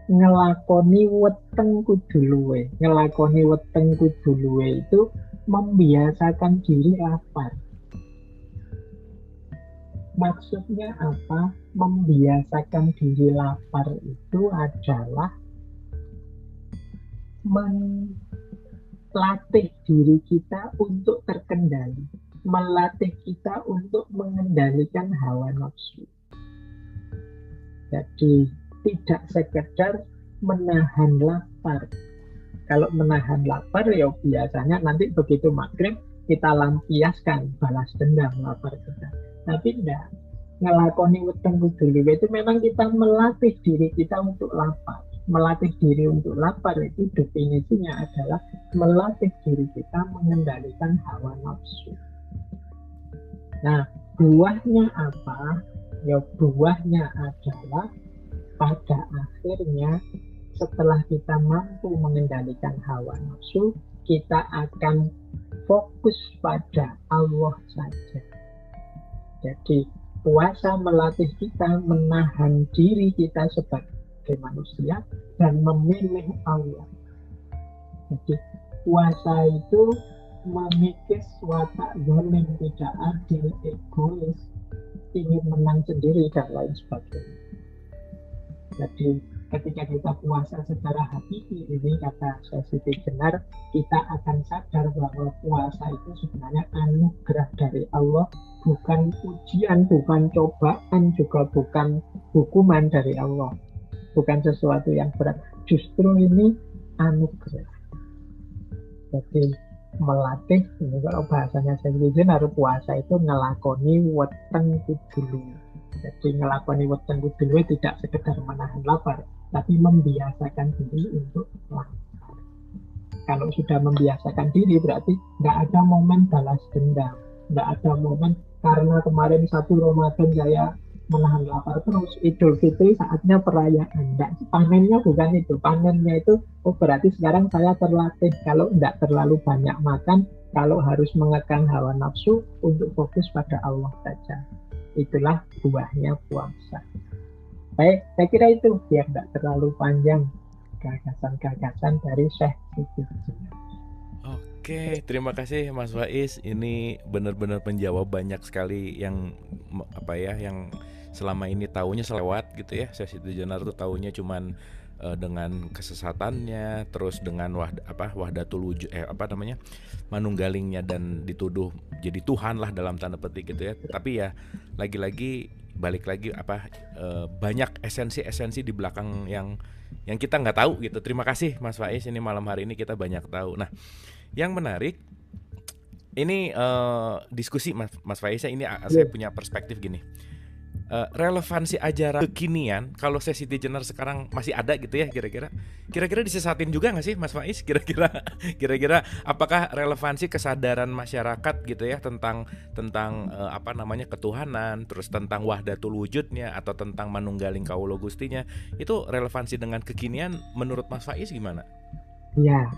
ngelakoni weteng kudu luwe. Ngelakoni weteng kudu luwe itu membiasakan diri lapar. Maksudnya apa? Membiasakan diri lapar itu adalah melatih diri kita untuk terkendali, melatih kita untuk mengendalikan hawa nafsu. Jadi tidak sekedar menahan lapar. Kalau menahan lapar ya biasanya nanti begitu maghrib kita lampiaskan balas dendam lapar kita. Tapi tidak, ngelakoni weteng kudu luwe itu memang kita melatih diri kita untuk lapar. Melatih diri untuk lapar itu definisinya adalah melatih diri kita mengendalikan hawa nafsu. Nah, buahnya apa? Ya buahnya adalah pada akhirnya setelah kita mampu mengendalikan hawa nafsu, kita akan fokus pada Allah saja. Jadi puasa melatih kita menahan diri kita sebagai manusia dan memilih Allah. Jadi puasa itu memikis watak zalim, tidak adil, egois, ingin menang sendiri dan lain sebagainya. Jadi ketika kita puasa secara hakiki, ini kata Syekh Siti Jenar, kita akan sadar bahwa puasa itu sebenarnya anugerah dari Allah, bukan ujian, bukan cobaan, juga bukan hukuman dari Allah, bukan sesuatu yang berat. Justru ini anugerah. Jadi melatih, ini kalau bahasanya Syekh Siti Jenar, puasa itu ngelakoni weteng kudu. Jadi ngelakoni weteng kudu tidak sekedar menahan lapar, tapi membiasakan diri untuk lapar. Kalau sudah membiasakan diri berarti nggak ada momen balas dendam, nggak ada momen karena kemarin 1 Ramadan saya menahan lapar terus, Idul Fitri saatnya perayaan. Nggak, panennya bukan itu, panennya itu berarti sekarang saya terlatih kalau nggak terlalu banyak makan, kalau harus mengekang hawa nafsu untuk fokus pada Allah saja. Itulah buahnya puasa. Baik, saya kira itu biar tidak terlalu panjang gagasan-gagasan dari Syekh Siti Jenar. Oke, terima kasih Mas Faiz. Ini benar-benar menjawab banyak sekali yang yang selama ini taunya selewat gitu ya. Syekh Siti Jenar tuh taunya cuman dengan kesesatannya, terus dengan wahdatul wujud manunggalingnya dan dituduh jadi Tuhan lah dalam tanda petik gitu ya. Tapi ya lagi-lagi balik lagi banyak esensi-esensi di belakang yang kita nggak tahu gitu. Terima kasih Mas Faiz, ini malam hari ini kita banyak tahu. Nah, yang menarik ini diskusi Mas Faiz ini saya punya perspektif gini. relevansi ajaran kekinian kalau sesi Tejenar sekarang masih ada gitu ya, kira-kira disesatin juga nggak sih Mas Faiz? Kira-kira apakah relevansi kesadaran masyarakat gitu ya tentang apa namanya ketuhanan, terus tentang wahdatul wujudnya atau tentang manunggaling kaulo gustinya, itu relevansi dengan kekinian menurut Mas Faiz gimana? Ya,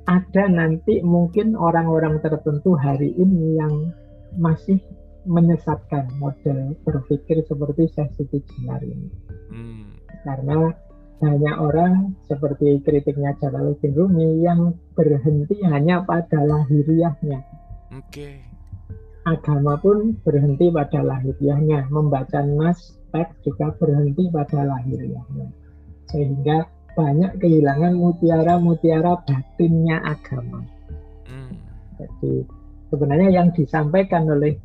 ada nanti mungkin orang-orang tertentu hari ini yang masih menyesatkan model berpikir seperti Syekh Tejenar ini. Karena banyak orang seperti kritiknya Jalaluddin Rumi yang berhenti hanya pada lahiriahnya. Agama pun berhenti pada lahiriahnya, membaca nas teks juga berhenti pada lahiriahnya, sehingga banyak kehilangan mutiara-mutiara batinnya agama. Jadi sebenarnya yang disampaikan oleh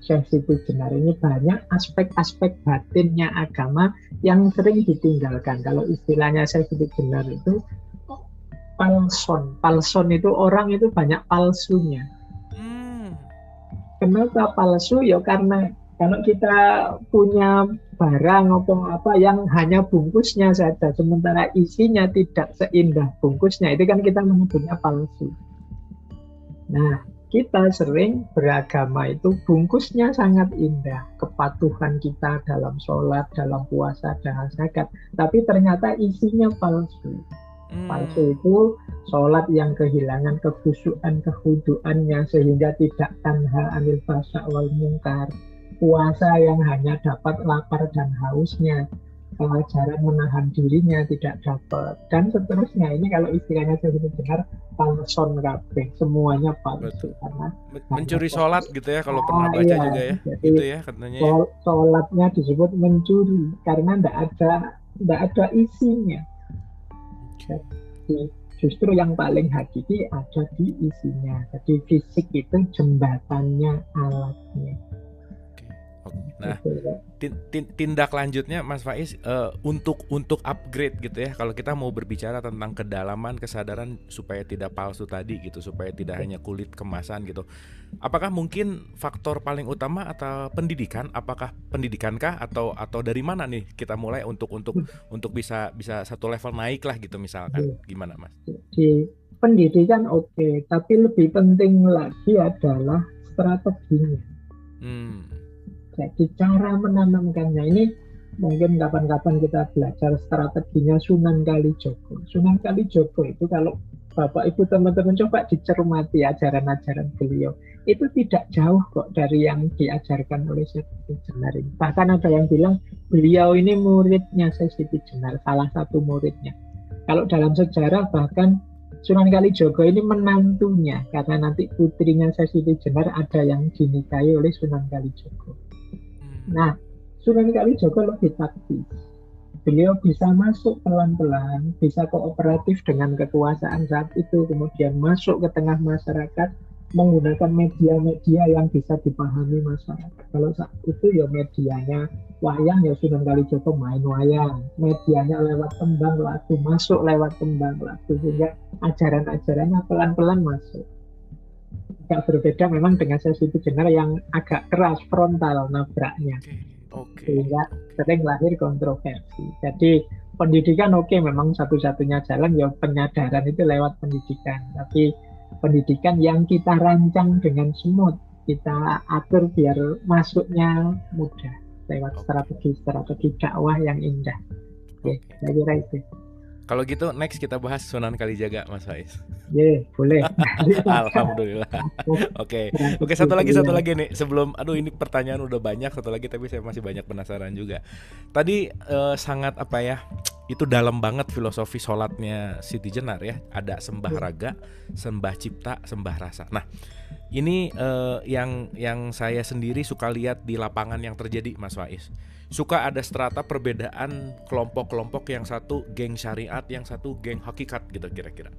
Syekh Tejenar ini banyak aspek-aspek batinnya agama yang sering ditinggalkan. Kalau istilahnya Syekh Tejenar itu palson itu orang itu banyak palsunya. Kenapa palsu? Ya karena kalau kita punya barang atau apa yang hanya bungkusnya saja, sementara isinya tidak seindah bungkusnya, itu kan kita menyebutnya palsu. Nah, kita sering beragama itu bungkusnya sangat indah, kepatuhan kita dalam sholat, dalam puasa, dalam zakat, tapi ternyata isinya palsu. Palsu itu sholat yang kehilangan kekhusyuan, kekhuduannya sehingga tidak tanha anil fasya wal munkar, puasa yang hanya dapat lapar dan hausnya, pelajaran menahan dirinya tidak dapat, dan seterusnya. Ini kalau istilahnya saya dengar palson kabeh, semuanya palsu. Karena mencuri sholat gitu ya kalau pernah baca juga ya. Jadi, gitu ya katanya. Sholatnya disebut mencuri karena tidak ada isinya. Jadi justru yang paling hakiki ada di isinya. Jadi fisik itu jembatannya, alatnya. Nah, tindak lanjutnya Mas Faiz, untuk upgrade gitu ya, kalau kita mau berbicara tentang kedalaman kesadaran supaya tidak palsu tadi gitu, supaya tidak hanya kulit kemasan gitu, apakah mungkin faktor paling utama atau pendidikan? Apakah pendidikankah atau dari mana nih kita mulai untuk bisa satu level naik lah gitu misalkan, gimana Mas? Di pendidikan oke, tapi lebih penting lagi adalah strateginya. Jadi cara menanamkannya ini mungkin kapan-kapan kita belajar strateginya Sunan Kalijogo. Sunan Kalijogo itu kalau Bapak Ibu teman-teman coba dicermati ajaran-ajaran beliau, itu tidak jauh kok dari yang diajarkan oleh Syekh Tejenar ini. Bahkan ada yang bilang beliau ini muridnya Syekh Tejenar, salah satu muridnya. Kalau dalam sejarah bahkan Sunan Kalijogo ini menantunya, karena nanti putrinya Syekh Tejenar ada yang dinikahi oleh Sunan Kalijogo. Nah, Sunan Kalijogo lebih taktis. Beliau bisa masuk pelan-pelan, bisa kooperatif dengan kekuasaan saat itu, kemudian masuk ke tengah masyarakat menggunakan media-media yang bisa dipahami masyarakat. Kalau saat itu ya medianya wayang, ya Sunan Kalijogo main wayang. Medianya lewat tembang lagu, masuk lewat tembang lagu, sehingga ajaran-ajarannya pelan-pelan masuk. Agak berbeda memang dengan Syekh Tejenar yang agak keras frontal nabraknya, sehingga sering lahir kontroversi. Jadi pendidikan oke, memang satu-satunya jalan ya penyadaran itu lewat pendidikan, tapi pendidikan yang kita rancang dengan smooth, kita atur biar masuknya mudah lewat strategi dakwah yang indah. Oke, saya kira itu. Kalau gitu next kita bahas Sunan Kalijaga Mas Faiz. Boleh. Alhamdulillah. Oke, satu lagi nih sebelum, ini pertanyaan udah banyak, satu lagi tapi saya masih banyak penasaran juga. Tadi sangat itu dalam banget filosofi sholatnya Syekh Tejenar ya. Ada sembah raga, sembah cipta, sembah rasa. Nah, ini yang saya sendiri suka lihat di lapangan yang terjadi Mas Faiz. Suka ada strata perbedaan kelompok-kelompok, yang satu geng syariat, yang satu geng hakikat gitu kira-kira.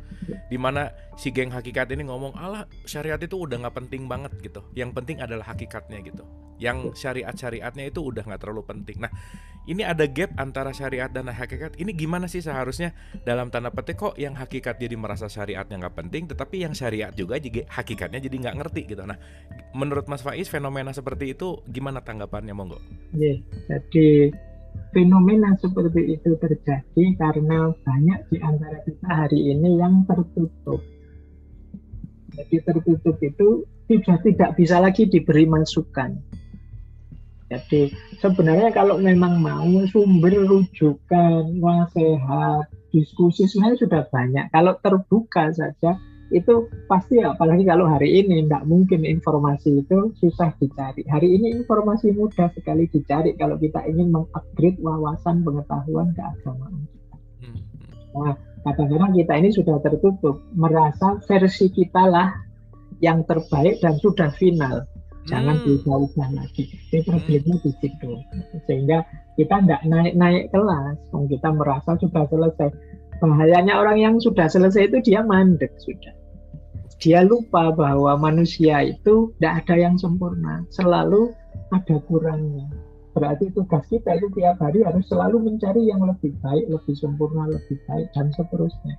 Dimana si geng hakikat ini ngomong, alah syariat itu udah gak penting banget gitu, yang penting adalah hakikatnya gitu. Yang syariat-syariatnya itu udah gak terlalu penting. Nah, ini ada gap antara syariat dan hakikat. Ini gimana sih seharusnya dalam tanda petik kok yang hakikat jadi merasa syariatnya gak penting, tetapi yang syariat juga hakikatnya jadi nggak ngerti gitu. Nah, menurut Mas Faiz fenomena seperti itu gimana tanggapannya, monggo? Iya, jadi fenomena seperti itu terjadi karena banyak di antara kita hari ini yang tertutup. Jadi tertutup itu sudah tidak bisa lagi diberi masukan. Jadi sebenarnya kalau memang mau sumber rujukan, nasihat, diskusi sebenarnya sudah banyak. Kalau terbuka saja itu pasti, apalagi kalau hari ini tidak mungkin informasi itu susah dicari. Hari ini informasi mudah sekali dicari kalau kita ingin mengupgrade wawasan pengetahuan keagamaan. Nah, kadang-kadang kita ini sudah tertutup, merasa versi kita lah yang terbaik dan sudah final. Jangan diubah lagi. Ini problemnya di situ. Sehingga kita tidak naik-naik kelas. Kita merasa sudah selesai. Bahayanya orang yang sudah selesai itu dia mandek sudah. Dia lupa bahwa manusia itu tidak ada yang sempurna. Selalu ada kurangnya. Berarti tugas kita itu tiap hari harus selalu mencari yang lebih baik, lebih sempurna, lebih baik, dan seterusnya.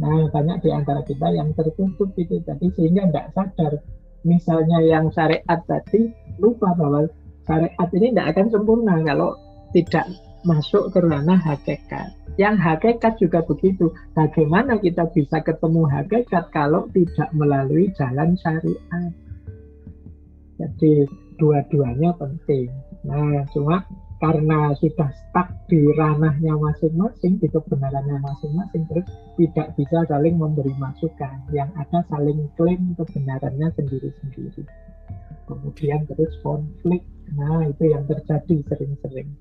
Nah, banyak di antara kita yang tertutup itu tadi sehingga tidak sadar. Misalnya yang syariat tadi lupa bahwa syariat ini tidak akan sempurna kalau tidak masuk ke ranah hakikat. Yang hakikat juga begitu. Bagaimana kita bisa ketemu hakikat kalau tidak melalui jalan syariat? Jadi dua-duanya penting. Nah, cuma karena sudah stuck di ranahnya masing-masing, di kebenarannya masing-masing, terus tidak bisa saling memberi masukan. Yang ada saling klaim kebenarannya sendiri-sendiri. Kemudian terus konflik. Nah, itu yang terjadi sering-sering.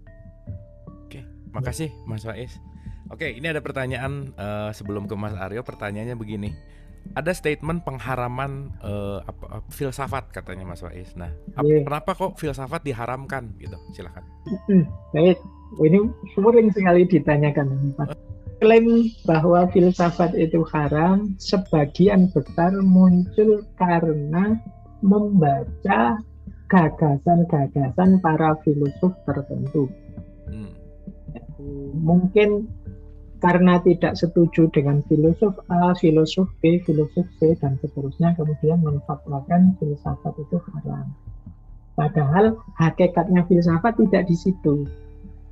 Oke, makasih Mas Faiz. Oke, ini ada pertanyaan sebelum ke Mas Aryo. Pertanyaannya begini. Ada statement pengharaman filsafat katanya Mas Faiz. Nah, kenapa kok filsafat diharamkan gitu? Silakan. Baik, ini sering sekali ditanyakan. Klaim bahwa filsafat itu haram sebagian besar muncul karena membaca gagasan-gagasan para filsuf tertentu. Mungkin karena tidak setuju dengan filosof A, filosof B, filosof C, dan seterusnya, kemudian menfatwakan filsafat itu haram. Padahal hakikatnya filsafat tidak di situ.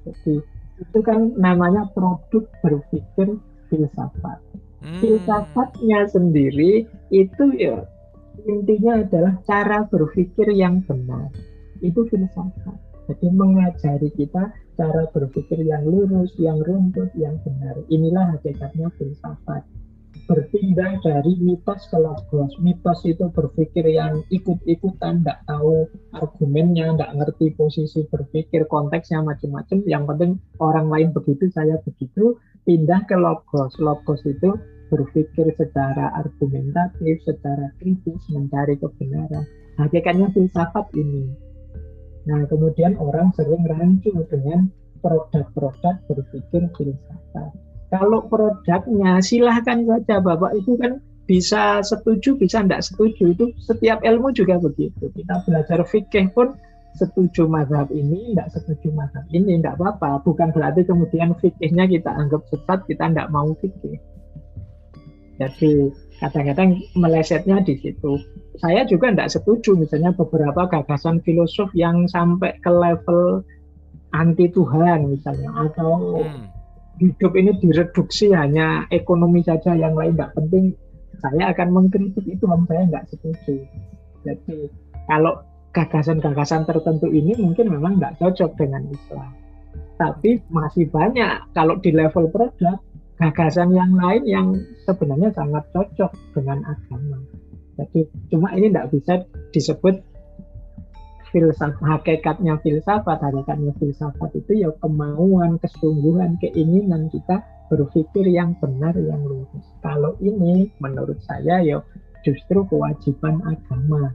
Jadi itu kan namanya produk berpikir filsafat. Filsafatnya sendiri itu ya intinya adalah cara berpikir yang benar. Itu filsafat. Jadi mengajari kita cara berpikir yang lurus, yang runtut, yang benar. Inilah hakikatnya filsafat. Berpindah dari mitos ke logos. Mitos itu berpikir yang ikut-ikutan, tidak tahu argumennya, tidak ngerti posisi berpikir, konteksnya macam-macam. Yang penting orang lain begitu, saya begitu. Pindah ke logos. Logos itu berpikir secara argumentatif, secara kritis, mencari kebenaran. Hakikatnya filsafat ini. Nah, kemudian orang sering rancu dengan produk-produk berpikir filsafat. Kalau produknya silahkan saja, Bapak itu kan bisa setuju, bisa tidak setuju. Itu setiap ilmu juga begitu. Kita belajar fikih pun setuju mazhab ini, tidak setuju mazhab ini, tidak apa-apa. Bukan berarti kemudian fikihnya kita anggap sesat, kita tidak mau fikih. Jadi kadang-kadang melesetnya di situ. Saya juga tidak setuju misalnya beberapa gagasan filosof yang sampai ke level anti Tuhan misalnya, atau hidup ini direduksi hanya ekonomi saja, yang lain tidak penting. Saya akan mengkritik itu, saya tidak setuju. Jadi kalau gagasan-gagasan tertentu ini mungkin memang tidak cocok dengan Islam. Tapi masih banyak kalau di level produk gagasan yang lain yang sebenarnya sangat cocok dengan agama. Jadi cuma ini tidak bisa disebut filsafat. Hakikatnya filsafat itu ya kemauan, kesungguhan, keinginan kita berpikir yang benar, yang lurus. Kalau ini menurut saya ya justru kewajiban agama.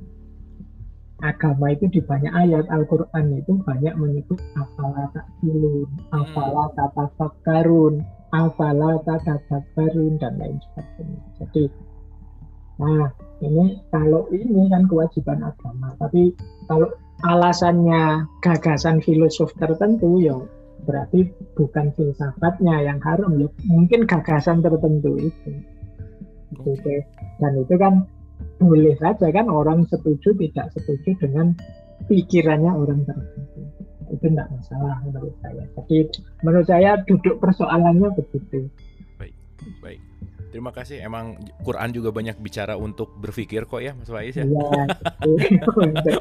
Agama itu di banyak ayat Al-Quran itu banyak menyebut afala ta'qilun, afala tatafakkarun, afala tatadabbarun, dan lain sebagainya. Jadi ini kalau ini kan kewajiban agama, tapi kalau alasannya gagasan filosof tertentu ya berarti bukan filsafatnya yang haram, ya mungkin gagasan tertentu itu. Dan itu kan boleh saja kan orang setuju tidak setuju dengan pikirannya orang tertentu. Itu tidak masalah menurut saya. Jadi menurut saya duduk persoalannya begitu. Baik, baik. Terima kasih. Emang Quran juga banyak bicara untuk berpikir kok ya, Mas Faiz ya. Iya,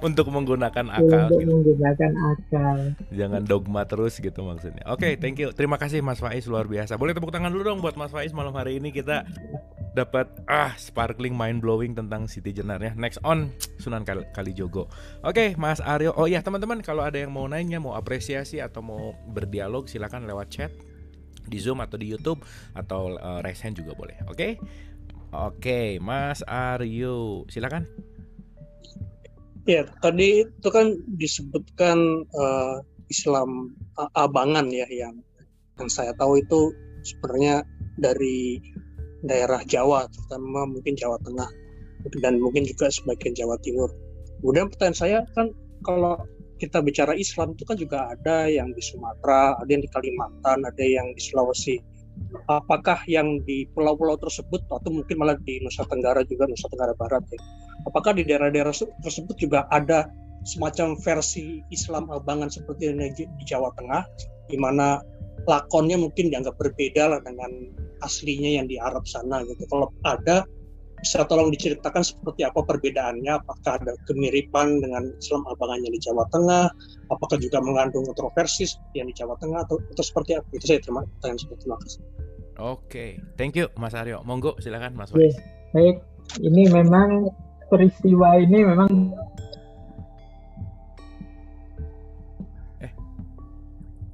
Untuk menggunakan akal. untuk Gitu. menggunakan akal. Jangan dogma terus gitu maksudnya. Oke, thank you. Terima kasih Mas Faiz, luar biasa. Boleh tepuk tangan dulu dong buat Mas Faiz. Malam hari ini kita dapat sparkling mind blowing tentang Siti Jenar ya. Next on Sunan Kalijogo. Oke, Mas Aryo. Oh iya teman-teman, kalau ada yang mau nanya, mau apresiasi atau mau berdialog silakan lewat chat di Zoom atau di YouTube atau raise hand juga boleh. Oke, Mas Aryo, silakan. Ya, tadi itu kan disebutkan Islam Abangan ya, yang saya tahu itu sebenarnya dari daerah Jawa, terutama mungkin Jawa Tengah dan mungkin juga sebagian Jawa Timur. Kemudian pertanyaan saya kan, kalau kita bicara Islam itu kan juga ada yang di Sumatera, ada yang di Kalimantan, ada yang di Sulawesi. Apakah yang di pulau-pulau tersebut atau mungkin malah di Nusa Tenggara juga, Nusa Tenggara Barat ya, apakah di daerah-daerah tersebut juga ada semacam versi Islam Abangan seperti yang di Jawa Tengah, di mana lakonnya mungkin dianggap berbeda lah dengan aslinya yang di Arab sana gitu? Kalau ada, bisa tolong diceritakan seperti apa perbedaannya? Apakah ada kemiripan dengan Islam Abangannya di Jawa Tengah? Apakah juga mengandung kontroversi seperti yang di Jawa Tengah atau seperti apa? Itu saya terima kasih. Oke, thank you Mas Aryo. Monggo silakan Mas Faiz. Baik, ini memang peristiwa ini memang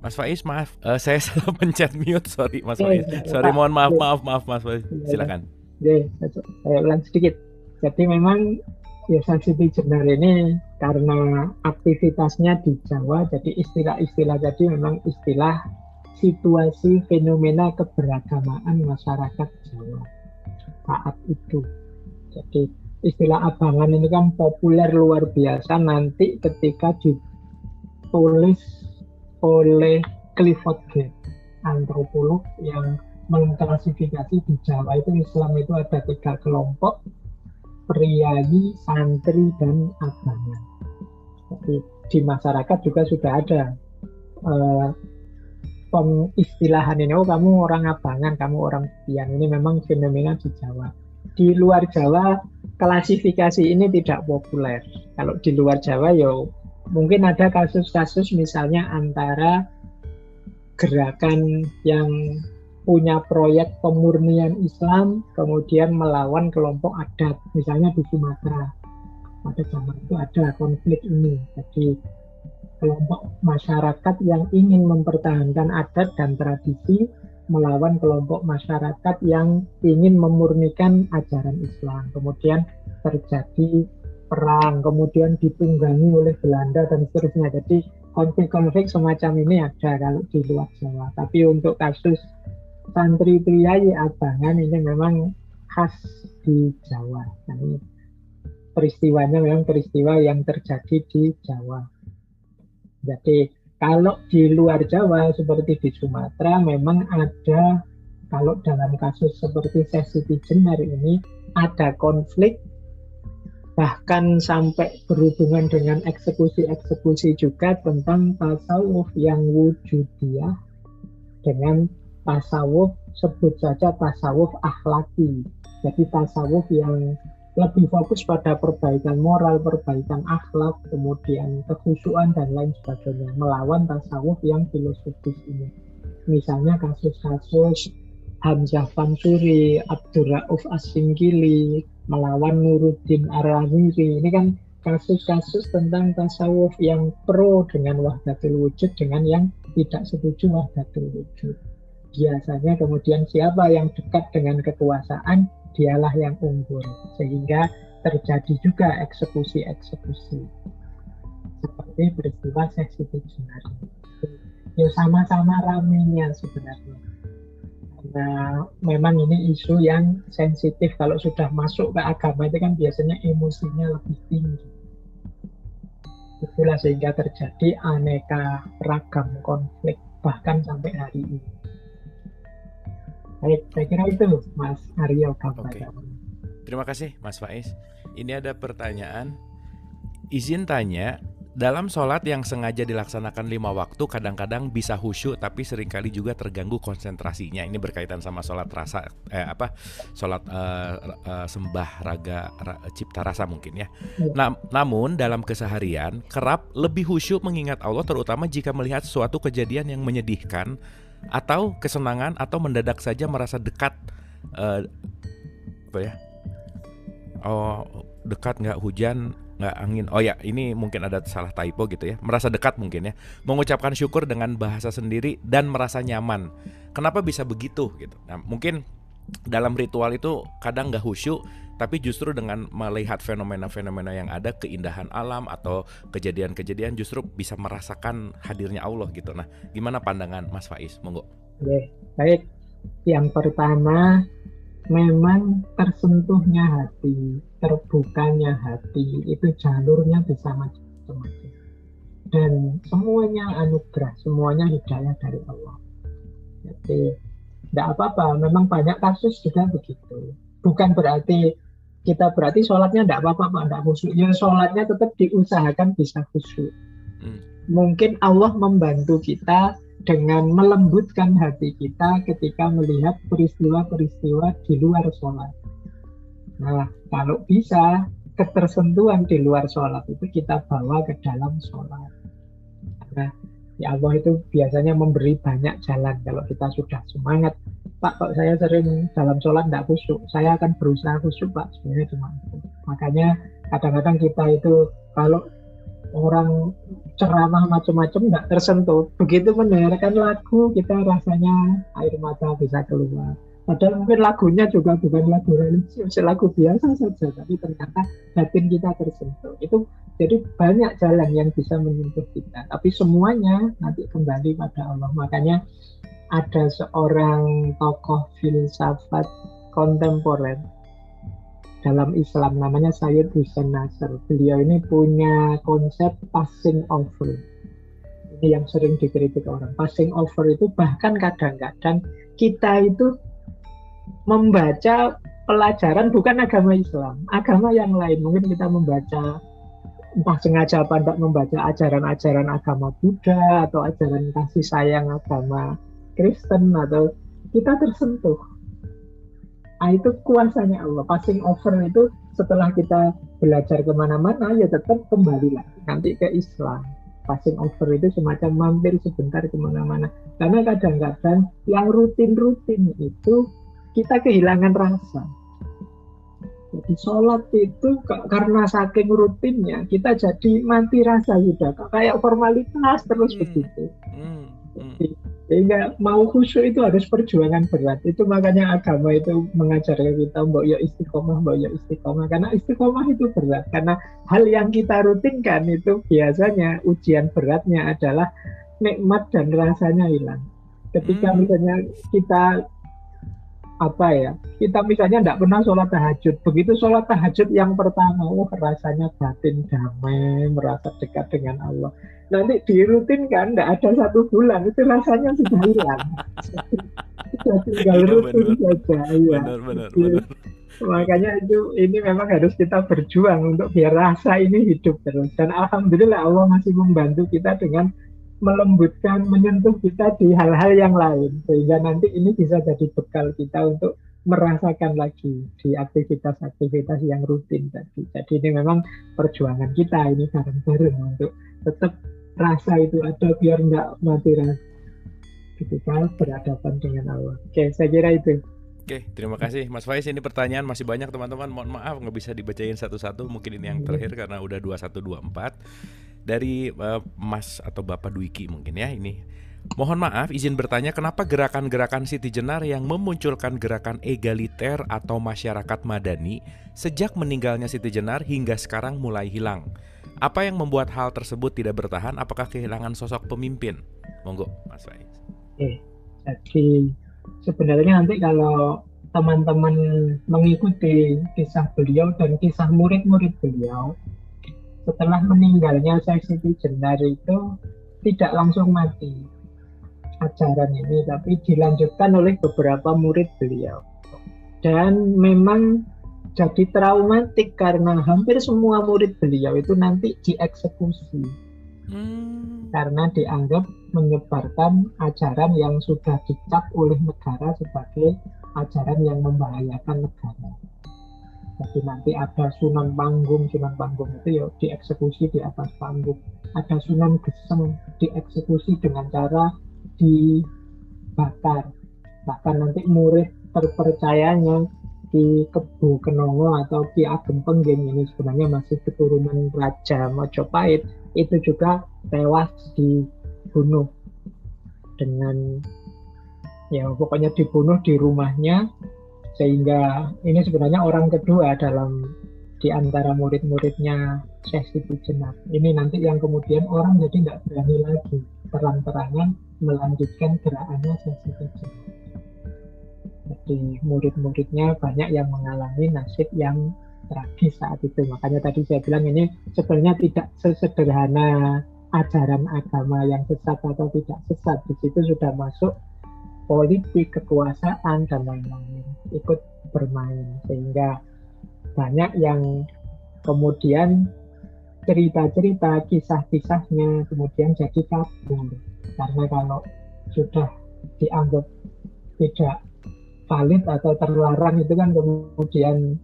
Mas Faiz, maaf, saya salah pencet mute, sorry Mas Faiz. Sorry, mohon maaf Mas Faiz. Silakan. Saya ulang sedikit. Jadi memang ya Siti Jenar ini karena aktivitasnya di Jawa, jadi istilah-istilah tadi memang istilah situasi fenomena keberagamaan masyarakat Jawa saat itu. Jadi istilah abangan ini kan populer luar biasa nanti ketika ditulis oleh Clifford Gate, antropolog yang mengklasifikasi di Jawa itu Islam itu ada 3 kelompok, priayi, santri, dan abangan. Jadi di masyarakat juga sudah ada pengistilahan ini, oh kamu orang abangan, kamu orang pian. Ini memang fenomena di Jawa. Di luar Jawa klasifikasi ini tidak populer. Kalau di luar Jawa ya mungkin ada kasus-kasus misalnya antara gerakan yang punya proyek pemurnian Islam kemudian melawan kelompok adat, misalnya di Sumatera. Pada zaman itu ada konflik ini. Jadi kelompok masyarakat yang ingin mempertahankan adat dan tradisi melawan kelompok masyarakat yang ingin memurnikan ajaran Islam. Kemudian terjadi perang, kemudian ditunggangi oleh Belanda dan seterusnya. Jadi konflik-konflik semacam ini ada kalau di luar Jawa. Tapi untuk kasus santri priayi abangan ini memang khas di Jawa. Ini peristiwanya memang peristiwa yang terjadi di Jawa. Jadi kalau di luar Jawa seperti di Sumatera memang ada, kalau dalam kasus seperti Siti Jenar ini ada konflik, bahkan sampai berhubungan dengan eksekusi-eksekusi juga tentang tasawuf yang wujudiyah dengan tasawuf, sebut saja tasawuf akhlaki. Jadi tasawuf yang lebih fokus pada perbaikan moral, perbaikan akhlak, kemudian kekhusyuan dan lain sebagainya, melawan tasawuf yang filosofis ini. Misalnya kasus-kasus Hamzah Fansuri, Abdurrauf As-Singkili melawan Nuruddin Ar-Ramiri. Ini kan kasus-kasus tentang tasawuf yang pro dengan wahdatul wujud dengan yang tidak setuju wahdatul wujud. Biasanya kemudian siapa yang dekat dengan kekuasaan, dialah yang unggul. Sehingga terjadi juga eksekusi-eksekusi. Seperti peristiwa Siti Jenar. Ya sama-sama ramenya sebenarnya. Karena memang ini isu yang sensitif. Kalau sudah masuk ke agama itu kan biasanya emosinya lebih tinggi. Itulah sehingga terjadi aneka ragam konflik bahkan sampai hari ini. Baik, saya kira itu Mas Aryo. Oke. terima kasih Mas Faiz. Ini ada pertanyaan, izin tanya, dalam sholat yang sengaja dilaksanakan 5 waktu kadang-kadang bisa khusyuk tapi seringkali juga terganggu konsentrasinya. Ini berkaitan sama sholat rasa, sholat sembah raga cipta rasa mungkin ya. Namun dalam keseharian kerap lebih khusyuk mengingat Allah, terutama jika melihat suatu kejadian yang menyedihkan atau kesenangan atau mendadak saja merasa dekat dekat nggak hujan nggak angin. Oh ya, ini mungkin ada salah typo gitu ya. Merasa dekat mungkin ya. Mengucapkan syukur dengan bahasa sendiri dan merasa nyaman. Kenapa bisa begitu gitu? Nah, mungkin dalam ritual itu kadang nggak khusyuk, tapi justru dengan melihat fenomena-fenomena yang ada, keindahan alam atau kejadian-kejadian, justru bisa merasakan hadirnya Allah gitu. Nah, gimana pandangan Mas Faiz? Monggo. Oke, baik. Yang pertama, memang tersentuhnya hati, terbukanya hati, itu jalurnya bisa macam-macam. Dan semuanya anugerah, semuanya hidayah dari Allah. Jadi, tidak apa-apa, memang banyak kasus juga begitu. Bukan berarti sholatnya tidak apa-apa, Pak, tidak khusyuk. Ya, sholatnya tetap diusahakan bisa khusyuk. Mungkin Allah membantu kita dengan melembutkan hati kita ketika melihat peristiwa-peristiwa di luar sholat. Nah, kalau bisa ketersentuhan di luar sholat itu kita bawa ke dalam sholat. Karena ya Allah itu biasanya memberi banyak jalan. Kalau kita sudah semangat, Pak, kok saya sering dalam sholat tidak khusyuk, saya akan berusaha khusyuk, Pak. Sebenarnya cuma itu. Makanya kadang-kadang kita itu kalau orang ceramah macam-macam nggak tersentuh, begitu mendengarkan lagu kita rasanya air mata bisa keluar. Padahal mungkin lagunya juga bukan lagu religius, lagu biasa saja, tapi ternyata batin kita tersentuh. Itu jadi banyak jalan yang bisa menyentuh kita, tapi semuanya nanti kembali pada Allah. Makanya ada seorang tokoh filsafat kontemporer dalam Islam namanya Sayyid Hussein Nasr. Beliau ini punya konsep passing over. Ini yang sering dikritik orang. Passing over itu bahkan kadang-kadang kita itu membaca pelajaran bukan agama Islam, agama yang lain. Mungkin kita membaca, entah sengaja apa tidak, membaca ajaran-ajaran agama Buddha atau ajaran kasih sayang agama Kristen, atau kita tersentuh. Nah, itu kuasanya Allah. Passing over itu setelah kita belajar kemana-mana, ya tetap kembali lagi nanti ke Islam. Passing over itu semacam mampir sebentar kemana-mana. Karena kadang-kadang yang rutin-rutin itu kita kehilangan rasa. Jadi sholat itu karena saking rutinnya kita jadi mati rasa sudah, kayak formalitas terus begitu. Sehingga mau khusyuk itu harus perjuangan berat. Itu makanya agama itu mengajarkan kita mbok yo istiqomah, karena istiqomah itu berat. Karena hal yang kita rutinkan itu biasanya ujian beratnya adalah nikmat dan rasanya hilang. Ketika misalnya kita misalnya tidak pernah sholat tahajud. Begitu sholat tahajud yang pertama, rasanya batin damai, merasa dekat dengan Allah. Nanti dirutinkan, tidak ada 1 bulan, itu rasanya sudah hilang. Sudah tinggal rutin saja. Ya. Benar. Makanya ini memang harus kita berjuang untuk biar rasa ini hidup terus. Dan alhamdulillah Allah masih membantu kita dengan melembutkan, menyentuh kita di hal-hal yang lain, sehingga nanti ini bisa jadi bekal kita untuk merasakan lagi di aktivitas-aktivitas yang rutin tadi. Jadi ini memang perjuangan kita ini bareng-bareng untuk tetap rasa itu ada biar nggak mati rasa ketika berhadapan dengan Allah. Oke, saya kira itu. Oke, terima kasih Mas Faiz. Ini pertanyaan masih banyak teman-teman. Mohon maaf nggak bisa dibacain satu-satu. Mungkin ini yang terakhir karena udah 2124 dari Mas atau Bapak Dwiki mungkin ya ini. Mohon maaf, izin bertanya, kenapa gerakan-gerakan Siti Jenar yang memunculkan gerakan egaliter atau masyarakat madani sejak meninggalnya Siti Jenar hingga sekarang mulai hilang? Apa yang membuat hal tersebut tidak bertahan? Apakah kehilangan sosok pemimpin? Monggo, Mas Faiz. Jadi sebenarnya nanti kalau teman-teman mengikuti kisah beliau dan kisah murid-murid beliau, setelah meninggalnya Siti Jenar itu tidak langsung mati ajaran ini, tapi dilanjutkan oleh beberapa murid beliau. Dan memang jadi traumatik karena hampir semua murid beliau itu nanti dieksekusi karena dianggap menyebarkan ajaran yang sudah dicap oleh negara sebagai ajaran yang membahayakan negara. Jadi nanti ada Sunan Panggung itu ya dieksekusi di atas panggung. Ada Sunan Geseng dieksekusi dengan cara dibakar. Bahkan nanti murid terpercayanya Ki Kebo Kenongo atau Ki Ageng Pengging, ini sebenarnya masih keturunan Raja Majapahit, itu juga tewas dibunuh dengan ya pokoknya dibunuh di rumahnya, sehingga ini sebenarnya orang kedua di antara murid-muridnya Syekh Siti Jenar. Ini nanti yang kemudian orang jadi nggak berani lagi terang-terangan melanjutkan gerakannya Syekh Siti Jenar. Jadi murid-muridnya banyak yang mengalami nasib yang tragis saat itu. Makanya tadi saya bilang ini sebenarnya tidak sesederhana ajaran agama yang sesat atau tidak sesat. Di situ sudah masuk politik, kekuasaan, dan lain-lain ikut bermain. Sehingga banyak yang kemudian cerita-cerita, kisah-kisahnya kemudian jadi kabur. Karena kalau sudah dianggap tidak valid atau terlarang itu kan kemudian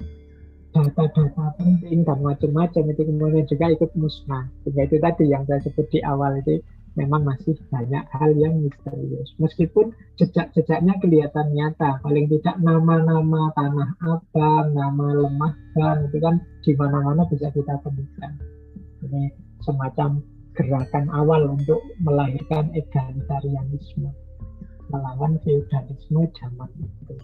data-data penting dan macam-macam itu kemudian juga ikut musnah. Sehingga itu tadi yang saya sebut di awal itu memang masih banyak hal yang misterius. Meskipun jejak-jejaknya kelihatan nyata, paling tidak nama-nama Tanah Abang, nama Lemah Ban itu kan di mana-mana bisa kita temukan. Ini semacam gerakan awal untuk melahirkan egalitarianisme melawan feudalisme zaman itu.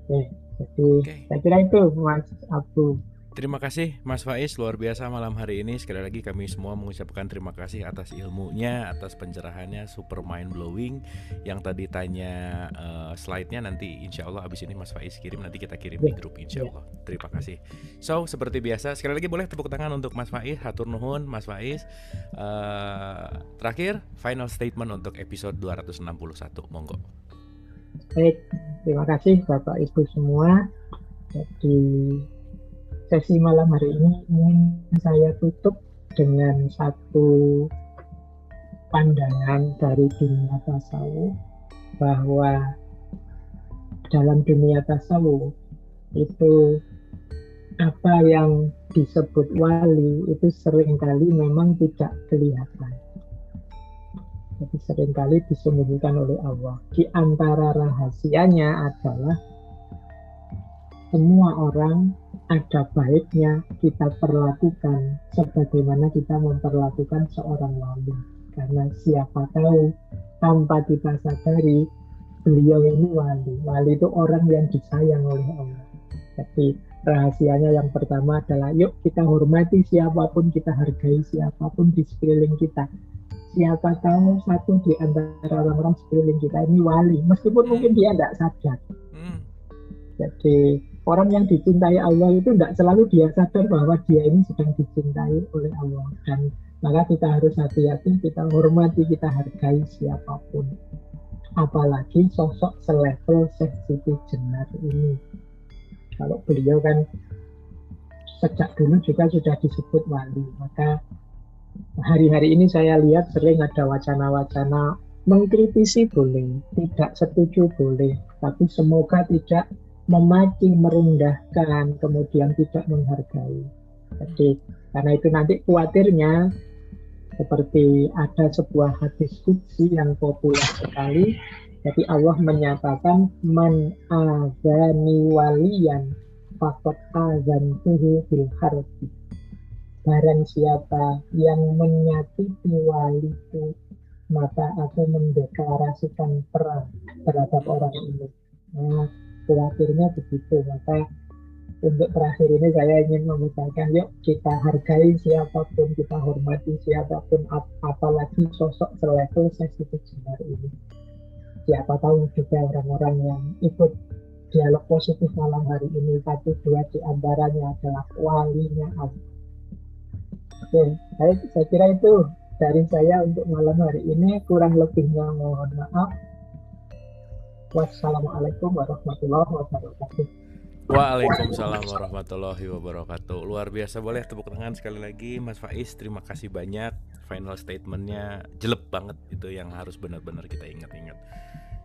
Jadi saya kira itu Mas Abu. Terima kasih Mas Faiz, luar biasa malam hari ini. Sekali lagi kami semua mengucapkan terima kasih atas ilmunya, atas pencerahannya, super mind blowing. Yang tadi tanya slide-nya nanti insya Allah abis ini Mas Faiz kirim, nanti kita kirim di grup insya Allah. Terima kasih. So seperti biasa sekali lagi boleh tepuk tangan untuk Mas Faiz, hatur nuhun Mas Faiz. Terakhir final statement untuk episode 261, monggo. Baik, terima kasih Bapak Ibu semua. Jadi sesi malam hari ini ingin saya tutup dengan satu pandangan dari dunia tasawuf, bahwa dalam dunia tasawuf itu apa yang disebut wali itu seringkali memang tidak kelihatan. Jadi seringkali disembunyikan oleh Allah. Di antara rahasianya adalah semua orang ada baiknya kita perlakukan sebagaimana kita memperlakukan seorang wali. Karena siapa tahu tanpa kita sadari beliau ini wali. Wali itu orang yang disayang oleh Allah. Jadi rahasianya yang pertama adalah yuk kita hormati siapapun, kita hargai siapapun di sekeliling kita. Siapa tahu satu di antara orang-orang sekeliling kita ini wali, meskipun mungkin dia tidak sadar. Jadi orang yang dicintai Allah itu tidak selalu dia sadar bahwa dia ini sedang dicintai oleh Allah. Dan maka kita harus hati-hati, kita hormati, kita hargai siapapun. Apalagi sosok selevel Syekh Siti Jenar ini. Kalau beliau kan sejak dulu juga sudah disebut wali. Maka hari-hari ini saya lihat sering ada wacana-wacana mengkritisi boleh, tidak setuju boleh. Tapi semoga tidak memaci, merendahkan, kemudian tidak menghargai. Jadi karena itu nanti khawatirnya seperti ada sebuah hadis qudsi yang populer sekali. Jadi Allah menyatakan man azani waliyan faqad azantuhu bil harbi. Barang siapa yang menyakiti waliku, maka aku mendeklarasikan perang terhadap orang ini. Nah, khawatirnya begitu. Maka untuk terakhir ini saya ingin memutarkan, yuk kita hargai siapapun, kita hormati siapapun, apalagi sosok selevel Syekh Siti Jenar ini. Siapa tahu juga orang-orang yang ikut dialog positif malam hari ini, satu dua di antaranya adalah walinya Allah. Oke, baik, saya kira itu dari saya untuk malam hari ini. Kurang lebihnya mohon maaf. Wassalamualaikum warahmatullahi wabarakatuh. Waalaikumsalam warahmatullahi wabarakatuh. Luar biasa, boleh tepuk tangan sekali lagi Mas Faiz, terima kasih banyak. Final statementnya jelek banget, itu yang harus benar-benar kita ingat-ingat.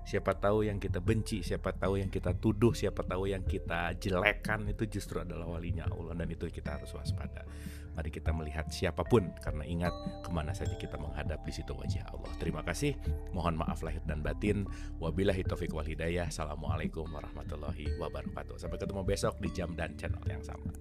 Siapa tahu yang kita benci, siapa tahu yang kita tuduh, siapa tahu yang kita jelekan itu justru adalah walinya Allah, dan itu kita harus waspada. Mari kita melihat siapapun, karena ingat kemana saja kita menghadap, di situ wajah Allah. Terima kasih, mohon maaf lahir dan batin. Wabillahi taufiq wal hidayah. Assalamualaikum warahmatullahi wabarakatuh. Sampai ketemu besok di jam dan channel yang sama.